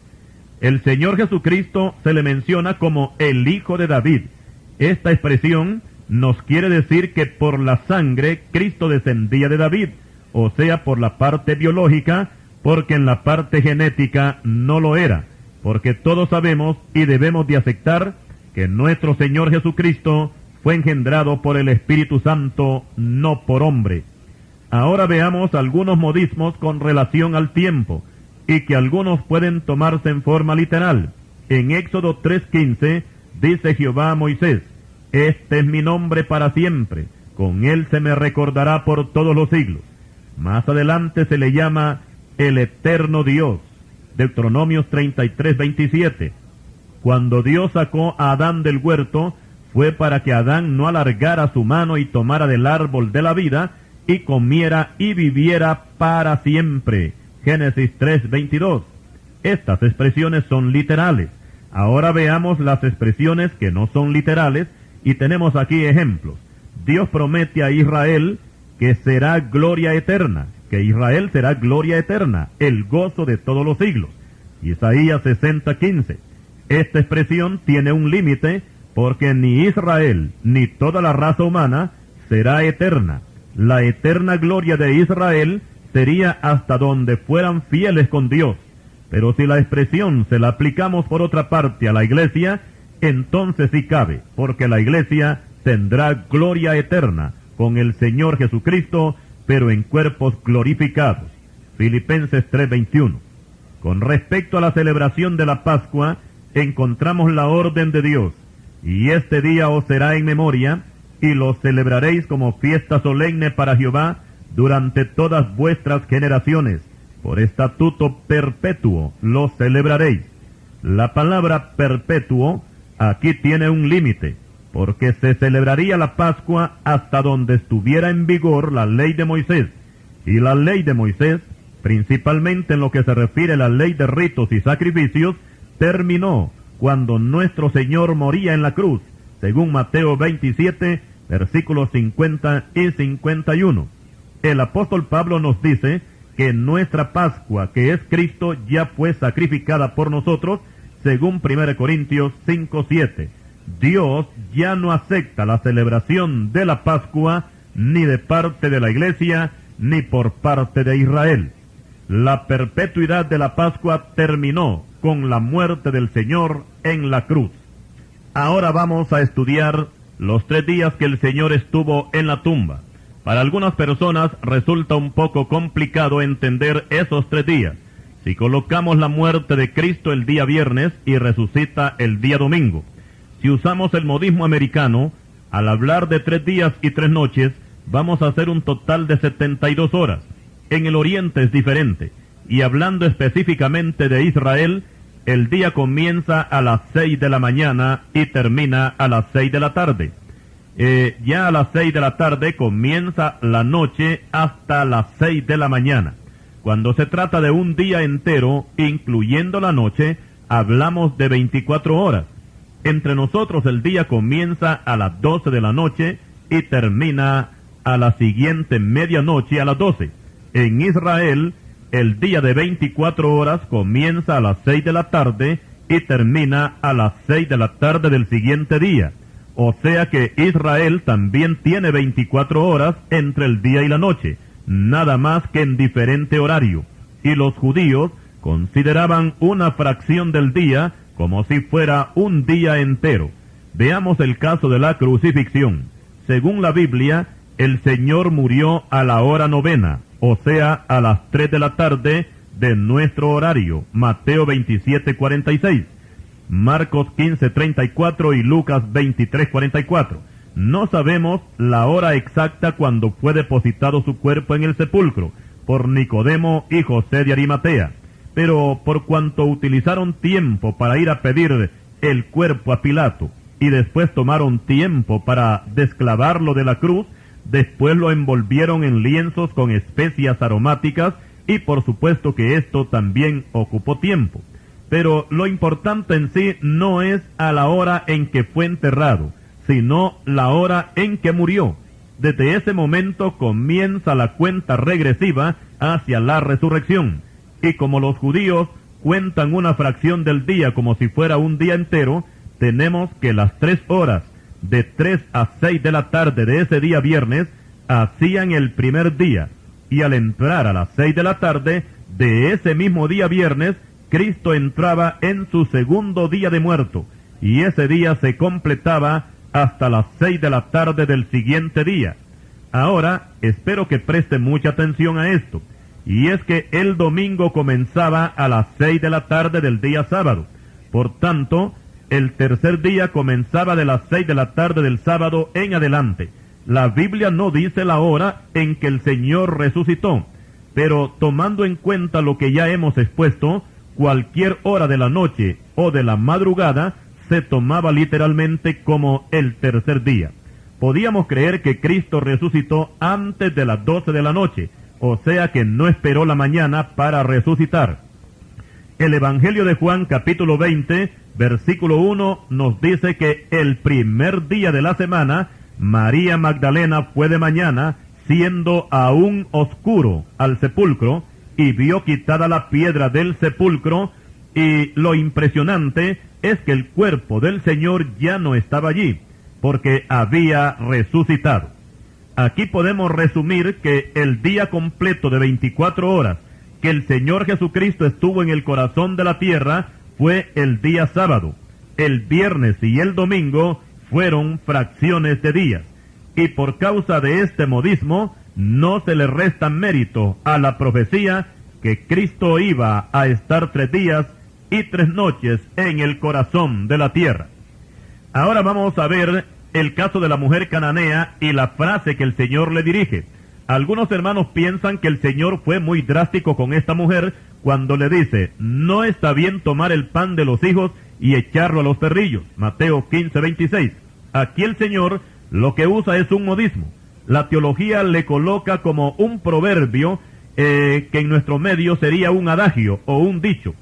El Señor Jesucristo se le menciona como el Hijo de David. Esta expresión nos quiere decir que por la sangre Cristo descendía de David, o sea, por la parte biológica, porque en la parte genética no lo era, porque todos sabemos y debemos de aceptar que nuestro Señor Jesucristo fue engendrado por el Espíritu Santo, no por hombre. Ahora veamos algunos modismos con relación al tiempo, y que algunos pueden tomarse en forma literal. En Éxodo 3:15 dice Jehová a Moisés: este es mi nombre para siempre, con él se me recordará por todos los siglos. Más adelante se le llama el eterno Dios. Deuteronomios 33:27. Cuando Dios sacó a Adán del huerto, fue para que Adán no alargara su mano y tomara del árbol de la vida, y comiera y viviera para siempre. Génesis 3:22. Estas expresiones son literales. Ahora veamos las expresiones que no son literales, y tenemos aquí ejemplos. Dios promete a Israel que será gloria eterna, que Israel será gloria eterna, el gozo de todos los siglos. Isaías 60:15. Esta expresión tiene un límite, porque ni Israel ni toda la raza humana será eterna. La eterna gloria de Israel sería hasta donde fueran fieles con Dios. Pero si la expresión se la aplicamos por otra parte a la iglesia, entonces sí cabe, porque la iglesia tendrá gloria eterna con el Señor Jesucristo, pero en cuerpos glorificados. Filipenses 3:21. Con respecto a la celebración de la Pascua, encontramos la orden de Dios: y este día os será en memoria, y lo celebraréis como fiesta solemne para Jehová durante todas vuestras generaciones. Por estatuto perpetuo lo celebraréis. La palabra perpetuo aquí tiene un límite, porque se celebraría la Pascua hasta donde estuviera en vigor la ley de Moisés. Y la ley de Moisés, principalmente en lo que se refiere a la ley de ritos y sacrificios, terminó cuando nuestro Señor moría en la cruz, según Mateo 27, versículos 50 y 51. El apóstol Pablo nos dice que nuestra Pascua, que es Cristo, ya fue sacrificada por nosotros, según 1 Corintios 5:7. Dios ya no acepta la celebración de la Pascua, ni de parte de la iglesia, ni por parte de Israel. La perpetuidad de la Pascua terminó con la muerte del Señor en la cruz. Ahora vamos a estudiar los 3 días que el Señor estuvo en la tumba. Para algunas personas resulta un poco complicado entender esos 3 días. Si colocamos la muerte de Cristo el día viernes y resucita el día domingo. Si usamos el modismo americano, al hablar de 3 días y 3 noches, vamos a hacer un total de 72 horas. En el oriente es diferente, y hablando específicamente de Israel, el día comienza a las 6 de la mañana y termina a las 6 de la tarde. Ya a las 6 de la tarde comienza la noche hasta las 6 de la mañana. Cuando se trata de un día entero, incluyendo la noche, hablamos de 24 horas. Entre nosotros el día comienza a las 12 de la noche y termina a la siguiente medianoche a las 12. En Israel, el día de 24 horas comienza a las 6 de la tarde y termina a las 6 de la tarde del siguiente día. O sea que Israel también tiene 24 horas entre el día y la noche, nada más que en diferente horario, y los judíos consideraban una fracción del día como si fuera un día entero. Veamos el caso de la crucifixión. Según la Biblia, el Señor murió a la hora 9, o sea, a las 3 de la tarde de nuestro horario. Mateo 27:46, Marcos 15:34 y Lucas 23:44. No sabemos la hora exacta cuando fue depositado su cuerpo en el sepulcro por Nicodemo y José de Arimatea, pero por cuanto utilizaron tiempo para ir a pedir el cuerpo a Pilato y después tomaron tiempo para desclavarlo de la cruz, después lo envolvieron en lienzos con especias aromáticas y por supuesto que esto también ocupó tiempo. Pero lo importante en sí no es a la hora en que fue enterrado, sino la hora en que murió. Desde ese momento comienza la cuenta regresiva hacia la resurrección. Y como los judíos cuentan una fracción del día como si fuera un día entero, tenemos que las 3 horas, de 3 a 6 de la tarde de ese día viernes, hacían el primer día. Y al entrar a las 6 de la tarde de ese mismo día viernes, Cristo entraba en su segundo día de muerto, y ese día se completaba hasta las 6 de la tarde del siguiente día. Ahora, espero que preste mucha atención a esto, y es que el domingo comenzaba a las 6 de la tarde del día sábado. Por tanto, el tercer día comenzaba de las 6 de la tarde del sábado en adelante. La Biblia no dice la hora en que el Señor resucitó, pero tomando en cuenta lo que ya hemos expuesto, cualquier hora de la noche o de la madrugada se tomaba literalmente como el tercer día. Podíamos creer que Cristo resucitó antes de las 12 de la noche, o sea que no esperó la mañana para resucitar. El Evangelio de Juan, capítulo 20, versículo 1, nos dice que el primer día de la semana, María Magdalena fue de mañana, siendo aún oscuro, al sepulcro, y vio quitada la piedra del sepulcro, y lo impresionante es que el cuerpo del Señor ya no estaba allí, porque había resucitado. Aquí podemos resumir que el día completo de 24 horas que el Señor Jesucristo estuvo en el corazón de la tierra fue el día sábado. El viernes y el domingo fueron fracciones de días, y por causa de este modismo no se le resta mérito a la profecía que Cristo iba a estar 3 días y 3 noches en el corazón de la tierra. Ahora vamos a ver el caso de la mujer cananea y la frase que el Señor le dirige. Algunos hermanos piensan que el Señor fue muy drástico con esta mujer cuando le dice, no está bien tomar el pan de los hijos y echarlo a los perrillos. Mateo 15:26. Aquí el Señor lo que usa es un modismo. La teología le coloca como un proverbio que en nuestro medio sería un adagio o un dicho.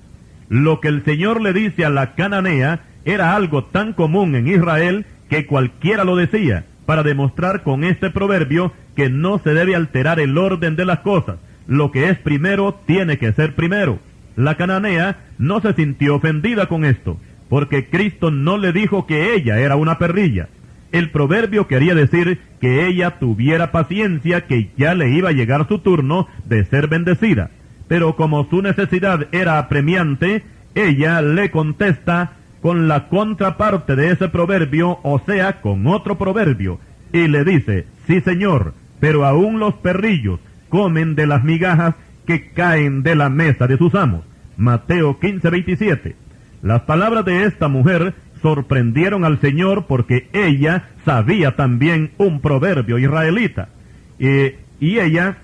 Lo que el Señor le dice a la cananea era algo tan común en Israel que cualquiera lo decía, para demostrar con este proverbio que no se debe alterar el orden de las cosas. Lo que es primero tiene que ser primero. La cananea no se sintió ofendida con esto, porque Cristo no le dijo que ella era una perrilla. El proverbio quería decir que ella tuviera paciencia, que ya le iba a llegar su turno de ser bendecida. Pero como su necesidad era apremiante, ella le contesta con la contraparte de ese proverbio, o sea, con otro proverbio, y le dice, sí señor, pero aún los perrillos comen de las migajas que caen de la mesa de sus amos. Mateo 15:27. Las palabras de esta mujer sorprendieron al Señor porque ella sabía también un proverbio israelita, y ella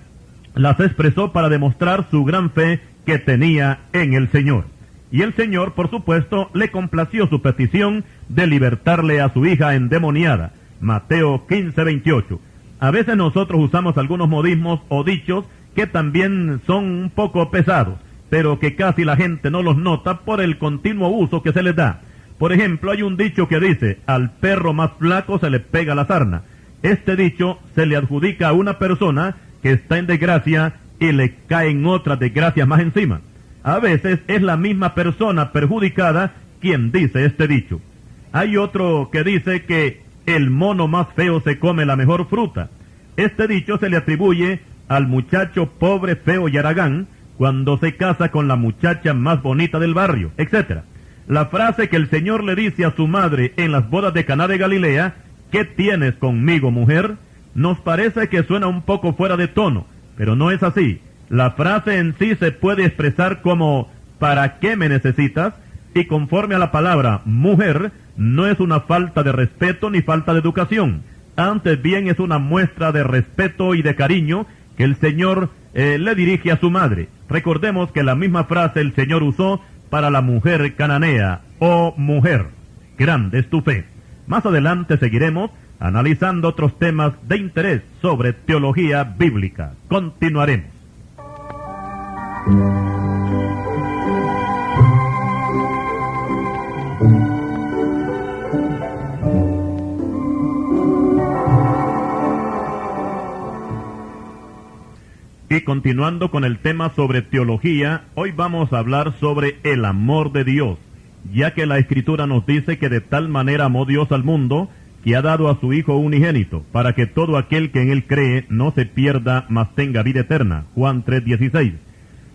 las expresó para demostrar su gran fe que tenía en el Señor. Y el Señor, por supuesto, le complació su petición de libertarle a su hija endemoniada. Mateo 15:28. A veces nosotros usamos algunos modismos o dichos que también son un poco pesados, pero que casi la gente no los nota por el continuo uso que se les da. Por ejemplo, hay un dicho que dice, al perro más flaco se le pega la sarna. Este dicho se le adjudica a una persona que está en desgracia y le caen otras desgracias más encima. A veces es la misma persona perjudicada quien dice este dicho. Hay otro que dice que el mono más feo se come la mejor fruta. Este dicho se le atribuye al muchacho pobre, feo y haragán cuando se casa con la muchacha más bonita del barrio, etc. La frase que el Señor le dice a su madre en las bodas de Caná de Galilea, ¿qué tienes conmigo, mujer?, nos parece que suena un poco fuera de tono, pero no es así. La frase en sí se puede expresar como ¿para qué me necesitas? Y conforme a la palabra mujer, no es una falta de respeto ni falta de educación. Antes bien es una muestra de respeto y de cariño que el Señor le dirige a su madre. Recordemos que la misma frase el Señor usó para la mujer cananea. Oh mujer, grande es tu fe. Más adelante seguiremos analizando otros temas de interés sobre teología bíblica. Continuaremos. Y continuando con el tema sobre teología, hoy vamos a hablar sobre el amor de Dios, ya que la Escritura nos dice que de tal manera amó Dios al mundo, que ha dado a su Hijo unigénito, para que todo aquel que en Él cree no se pierda, mas tenga vida eterna. Juan 3:16.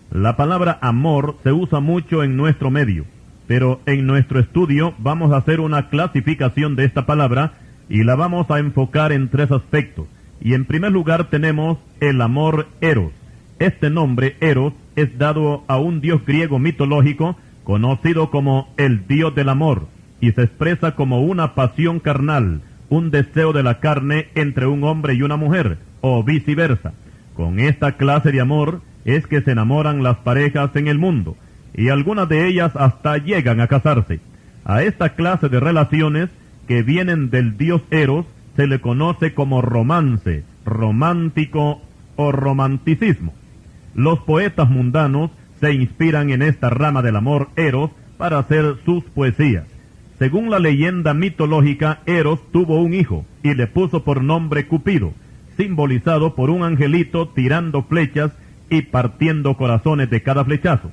La palabra amor se usa mucho en nuestro medio, pero en nuestro estudio vamos a hacer una clasificación de esta palabra y la vamos a enfocar en 3 aspectos. Y en primer lugar tenemos el amor eros. Este nombre eros es dado a un dios griego mitológico conocido como el dios del amor, y se expresa como una pasión carnal, un deseo de la carne entre un hombre y una mujer, o viceversa. Con esta clase de amor es que se enamoran las parejas en el mundo, y algunas de ellas hasta llegan a casarse. A esta clase de relaciones que vienen del dios Eros se le conoce como romance, romántico o romanticismo. Los poetas mundanos se inspiran en esta rama del amor Eros para hacer sus poesías. Según la leyenda mitológica, Eros tuvo un hijo y le puso por nombre Cupido, simbolizado por un angelito tirando flechas y partiendo corazones de cada flechazo.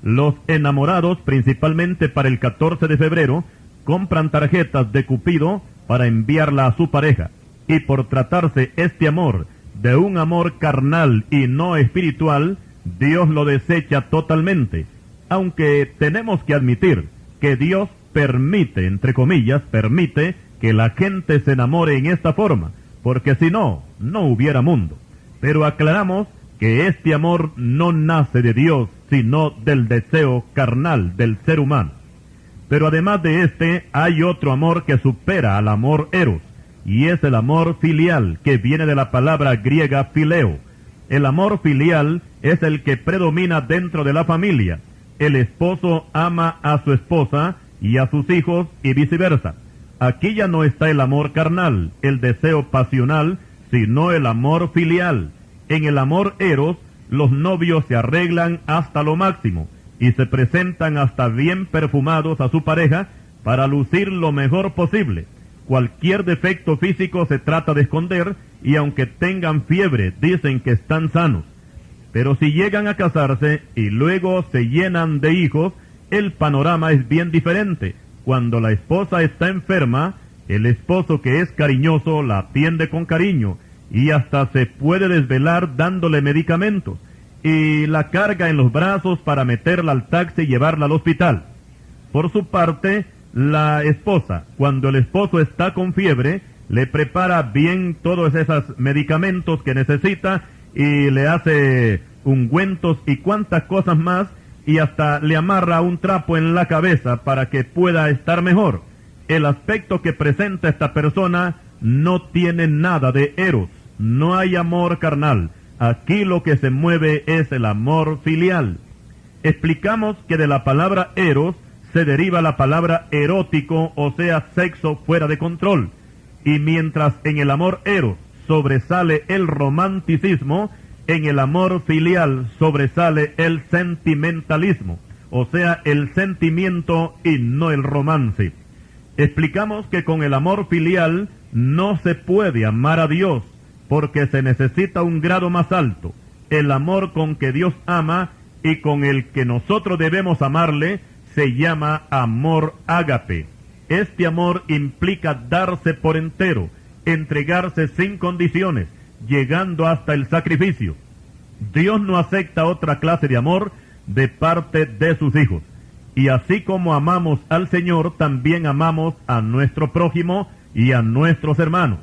Los enamorados, principalmente para el 14 de febrero, compran tarjetas de Cupido para enviarla a su pareja, y por tratarse este amor de un amor carnal y no espiritual, Dios lo desecha totalmente, aunque tenemos que admitir que Dios permite, entre comillas, permite que la gente se enamore en esta forma, porque si no, no hubiera mundo. Pero aclaramos que este amor no nace de Dios, sino del deseo carnal del ser humano. Pero además de este, hay otro amor que supera al amor eros, y es el amor filial, que viene de la palabra griega fileo. El amor filial es el que predomina dentro de la familia. El esposo ama a su esposa y a sus hijos y viceversa. Aquí ya no está el amor carnal, el deseo pasional, sino el amor filial. En el amor eros, los novios se arreglan hasta lo máximo y se presentan hasta bien perfumados a su pareja para lucir lo mejor posible. Cualquier defecto físico se trata de esconder, y aunque tengan fiebre, dicen que están sanos. Pero si llegan a casarse y luego se llenan de hijos, el panorama es bien diferente. Cuando la esposa está enferma, el esposo, que es cariñoso, la atiende con cariño y hasta se puede desvelar dándole medicamentos, y la carga en los brazos para meterla al taxi y llevarla al hospital. Por su parte, la esposa, cuando el esposo está con fiebre, le prepara bien todos esos medicamentos que necesita y le hace ungüentos y cuantas cosas más, y hasta le amarra un trapo en la cabeza para que pueda estar mejor. El aspecto que presenta esta persona no tiene nada de eros, no hay amor carnal. Aquí lo que se mueve es el amor filial. Explicamos que de la palabra eros se deriva la palabra erótico, o sea, sexo fuera de control. Y mientras en el amor eros sobresale el romanticismo, en el amor filial sobresale el sentimentalismo, o sea, el sentimiento y no el romance. Explicamos que con el amor filial no se puede amar a Dios, porque se necesita un grado más alto. El amor con que Dios ama y con el que nosotros debemos amarle se llama amor ágape. Este amor implica darse por entero, entregarse sin condiciones, llegando hasta el sacrificio. Dios no acepta otra clase de amor de parte de sus hijos. Y así como amamos al Señor, también amamos a nuestro prójimo y a nuestros hermanos.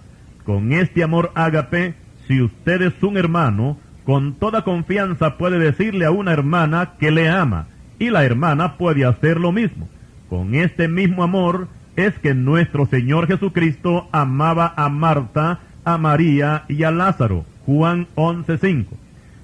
Con este amor ágape, si usted es un hermano, con toda confianza puede decirle a una hermana que le ama, y la hermana puede hacer lo mismo. Con este mismo amor es que nuestro Señor Jesucristo amaba a Marta, a María y a Lázaro. Juan 11:5.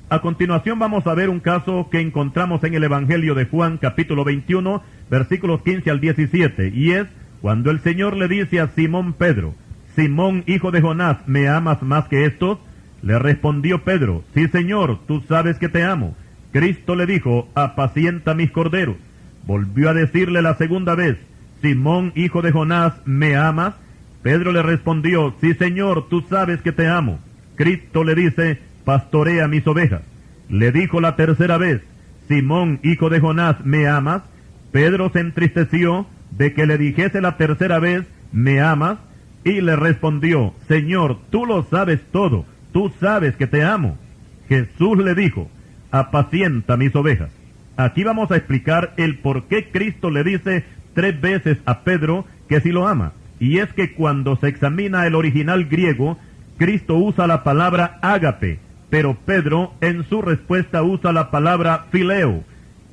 A continuación vamos a ver un caso que encontramos en el Evangelio de Juan, capítulo 21, versículos 15 al 17, y es cuando el Señor le dice a Simón Pedro: Simón, hijo de Jonás, ¿me amas más que estos? Le respondió Pedro: Sí, Señor, tú sabes que te amo. Cristo le dijo: apacienta mis corderos. Volvió a decirle la segunda vez: Simón, hijo de Jonás, ¿me amas? Pedro le respondió: Sí, Señor, tú sabes que te amo. Cristo le dice: pastorea mis ovejas. Le dijo la tercera vez: Simón, hijo de Jonás, ¿me amas? Pedro se entristeció de que le dijese la tercera vez: ¿me amas? Y le respondió: Señor, tú lo sabes todo, tú sabes que te amo. Jesús le dijo: apacienta mis ovejas. Aquí vamos a explicar el por qué Cristo le dice 3 veces a Pedro que sí lo ama. Y es que cuando se examina el original griego, Cristo usa la palabra ágape, pero Pedro en su respuesta usa la palabra fileo.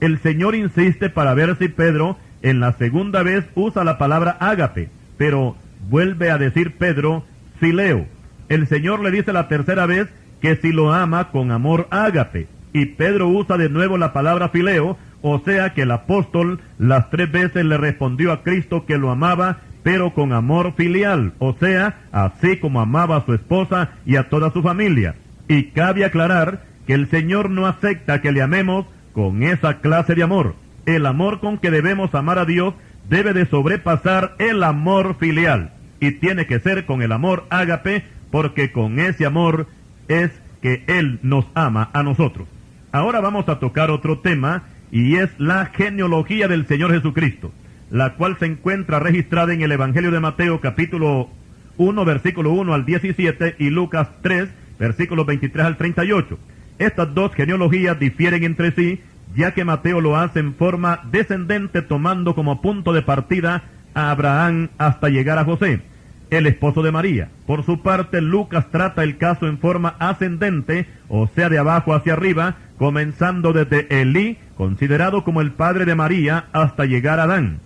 El Señor insiste para ver si Pedro en la segunda vez usa la palabra ágape, pero vuelve a decir Pedro fileo. El Señor le dice la tercera vez que si lo ama con amor ágape, y Pedro usa de nuevo la palabra fileo, o sea que el apóstol las 3 veces le respondió a Cristo que lo amaba, pero con amor filial, o sea, así como amaba a su esposa y a toda su familia. Y cabe aclarar que el Señor no acepta que le amemos con esa clase de amor. El amor con que debemos amar a Dios debe de sobrepasar el amor filial, y tiene que ser con el amor ágape, porque con ese amor es que Él nos ama a nosotros. Ahora vamos a tocar otro tema, y es la genealogía del Señor Jesucristo, la cual se encuentra registrada en el Evangelio de Mateo, capítulo 1, versículo 1 al 17, y Lucas 3, versículos 23 al 38. Estas 2 genealogías difieren entre sí, ya que Mateo lo hace en forma descendente, tomando como punto de partida a Abraham hasta llegar a José, el esposo de María. Por su parte, Lucas trata el caso en forma ascendente, o sea, de abajo hacia arriba, comenzando desde Elí, considerado como el padre de María, hasta llegar a Adán.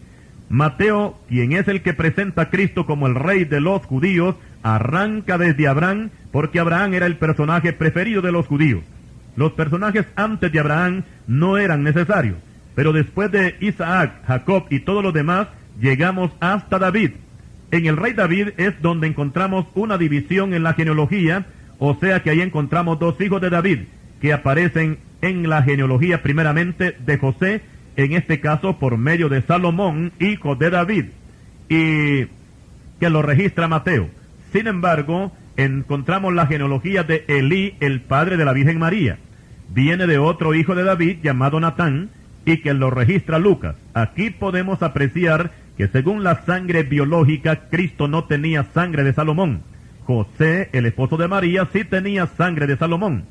Mateo, quien es el que presenta a Cristo como el rey de los judíos, arranca desde Abraham, porque Abraham era el personaje preferido de los judíos. Los personajes antes de Abraham no eran necesarios, pero después de Isaac, Jacob y todos los demás, llegamos hasta David. En el rey David es donde encontramos una división en la genealogía, o sea que ahí encontramos 2 hijos de David, que aparecen en la genealogía primeramente de José, en este caso por medio de Salomón, hijo de David, y que lo registra Mateo. Sin embargo, encontramos la genealogía de Elí, el padre de la Virgen María. Viene de otro hijo de David llamado Natán, y que lo registra Lucas. Aquí podemos apreciar que según la sangre biológica, Cristo no tenía sangre de Salomón. José, el esposo de María, sí tenía sangre de Salomón.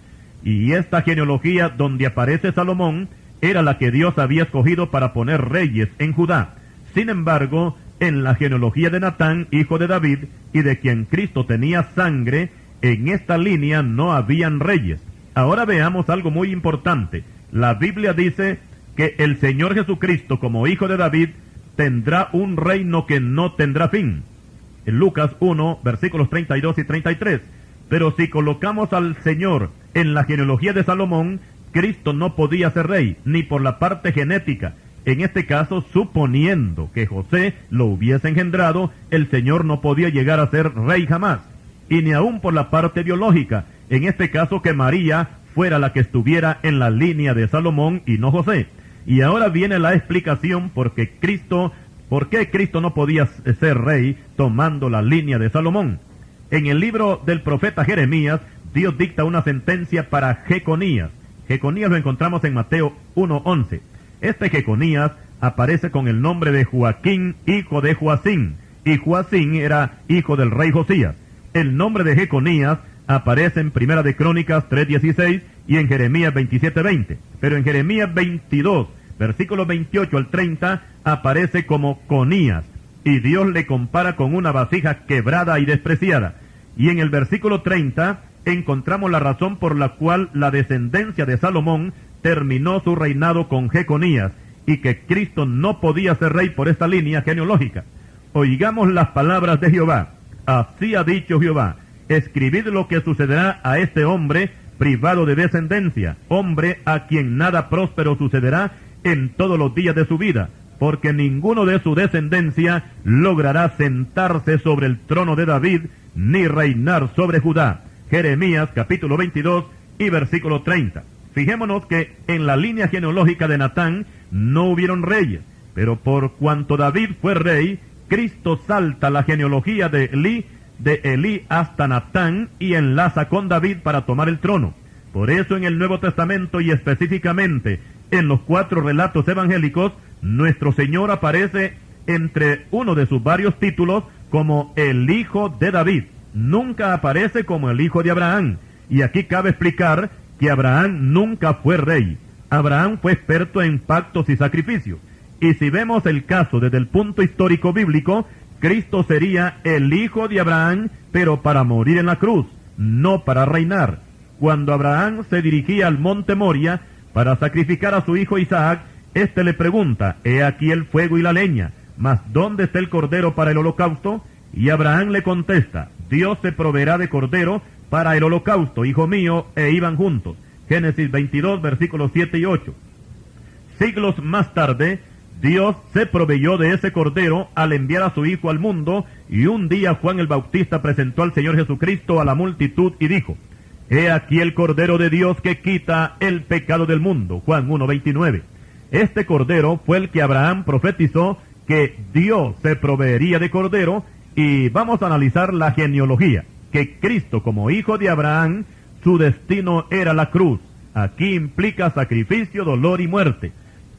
Y esta genealogía donde aparece Salomón era la que Dios había escogido para poner reyes en Judá. Sin embargo, en la genealogía de Natán, hijo de David, y de quien Cristo tenía sangre, en esta línea no habían reyes. Ahora veamos algo muy importante. La Biblia dice que el Señor Jesucristo, como hijo de David, tendrá un reino que no tendrá fin. En Lucas 1, versículos 32 y 33. Pero si colocamos al Señor en la genealogía de Salomón, Cristo no podía ser rey, ni por la parte genética. En este caso, suponiendo que José lo hubiese engendrado, el Señor no podía llegar a ser rey jamás. Y ni aún por la parte biológica, en este caso que María fuera la que estuviera en la línea de Salomón y no José. Y ahora viene la explicación por qué Cristo no podía ser rey tomando la línea de Salomón. En el libro del profeta Jeremías, Dios dicta una sentencia para Jeconías. Jeconías lo encontramos en Mateo 1:11. Este Jeconías aparece con el nombre de Joaquín, hijo de Joacín, y Joacín era hijo del rey Josías. El nombre de Jeconías aparece en Primera de Crónicas 3:16 y en Jeremías 27:20. Pero en Jeremías 22, versículos 28 al 30, aparece como Conías, y Dios le compara con una vasija quebrada y despreciada. Y en el versículo 30 encontramos la razón por la cual la descendencia de Salomón terminó su reinado con Jeconías, y que Cristo no podía ser rey por esta línea genealógica. Oigamos las palabras de Jehová. Así ha dicho Jehová: escribid lo que sucederá a este hombre privado de descendencia, hombre a quien nada próspero sucederá en todos los días de su vida, porque ninguno de su descendencia logrará sentarse sobre el trono de David, ni reinar sobre Judá. Jeremías capítulo 22 y versículo 30. Fijémonos que en la línea genealógica de Natán no hubieron reyes, pero por cuanto David fue rey, Cristo salta la genealogía de Elí hasta Natán y enlaza con David para tomar el trono. Por eso en el Nuevo Testamento y específicamente en los 4 relatos evangélicos, nuestro Señor aparece entre uno de sus varios títulos como el Hijo de David. Nunca aparece como el Hijo de Abraham. Y aquí cabe explicar que Abraham nunca fue rey. Abraham fue experto en pactos y sacrificios. Y si vemos el caso desde el punto histórico bíblico, Cristo sería el hijo de Abraham, pero para morir en la cruz, no para reinar. Cuando Abraham se dirigía al monte Moria para sacrificar a su hijo Isaac, éste le pregunta: he aquí el fuego y la leña, mas ¿dónde está el cordero para el holocausto? Y Abraham le contesta: Dios te proveerá de cordero para el holocausto, hijo mío, e iban juntos. Génesis 22, versículos 7 y 8. Siglos más tarde, Dios se proveyó de ese cordero al enviar a su hijo al mundo, y un día Juan el Bautista presentó al Señor Jesucristo a la multitud y dijo: he aquí el cordero de Dios que quita el pecado del mundo. Juan 1:29. Este cordero fue el que Abraham profetizó que Dios se proveería de cordero, y vamos a analizar la genealogía, que Cristo como hijo de Abraham, su destino era la cruz. Aquí implica sacrificio, dolor y muerte.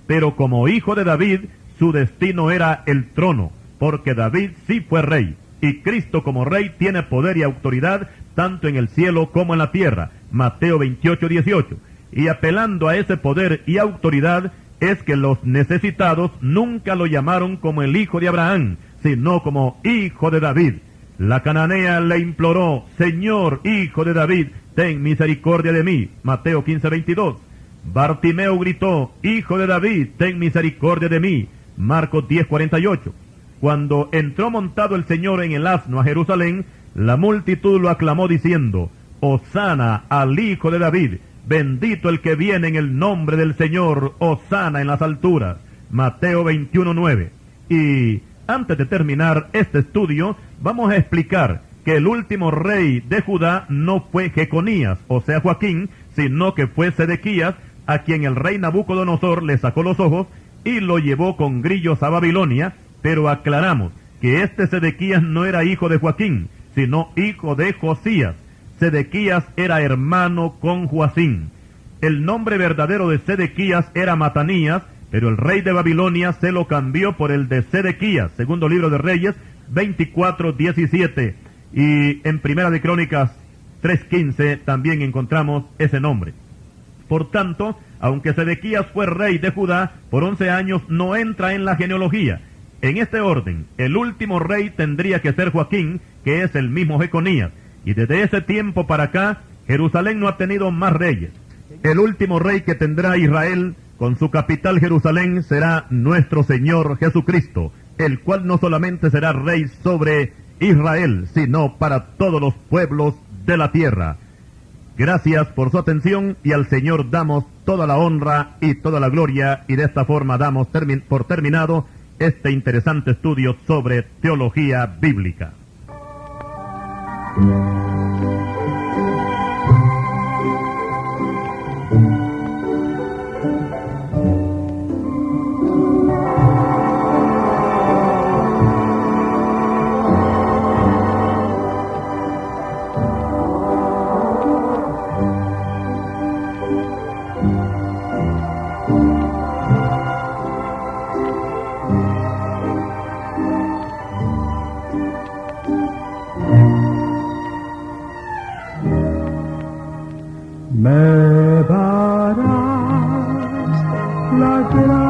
Pero como hijo de David, su destino era el trono, porque David sí fue rey, y Cristo como rey tiene poder y autoridad tanto en el cielo como en la tierra. Mateo 28:18. Y apelando a ese poder y autoridad, es que los necesitados nunca lo llamaron como el hijo de Abraham, sino como hijo de David. La cananea le imploró: Señor, hijo de David, ten misericordia de mí. Mateo 15:22. Bartimeo gritó: Hijo de David, ten misericordia de mí. Marcos 10:48. Cuando entró montado el Señor en el asno a Jerusalén, la multitud lo aclamó diciendo: Hosana al Hijo de David, bendito el que viene en el nombre del Señor, Hosana en las alturas. Mateo 21:9. Y antes de terminar este estudio, vamos a explicar que el último rey de Judá no fue Jeconías, o sea Joaquín, sino que fue Sedequías, a quien el rey Nabucodonosor le sacó los ojos y lo llevó con grillos a Babilonia. Pero aclaramos que este Sedequías no era hijo de Joaquín, sino hijo de Josías. Sedequías era hermano con Joacim. El nombre verdadero de Sedequías era Matanías, pero el rey de Babilonia se lo cambió por el de Sedequías. Segundo libro de Reyes 24:17. Y en Primera de Crónicas 3:15 también encontramos ese nombre. Por tanto, aunque Sedequías fue rey de Judá por 11 años, no entra en la genealogía. En este orden, el último rey tendría que ser Joaquín, que es el mismo Jeconías. Y desde ese tiempo para acá, Jerusalén no ha tenido más reyes. El último rey que tendrá Israel, con su capital Jerusalén, será nuestro Señor Jesucristo, el cual no solamente será rey sobre Israel, sino para todos los pueblos de la tierra. Gracias por su atención, y al Señor damos toda la honra y toda la gloria, y de esta forma damos por terminado este interesante estudio sobre teología bíblica. me darás la gracia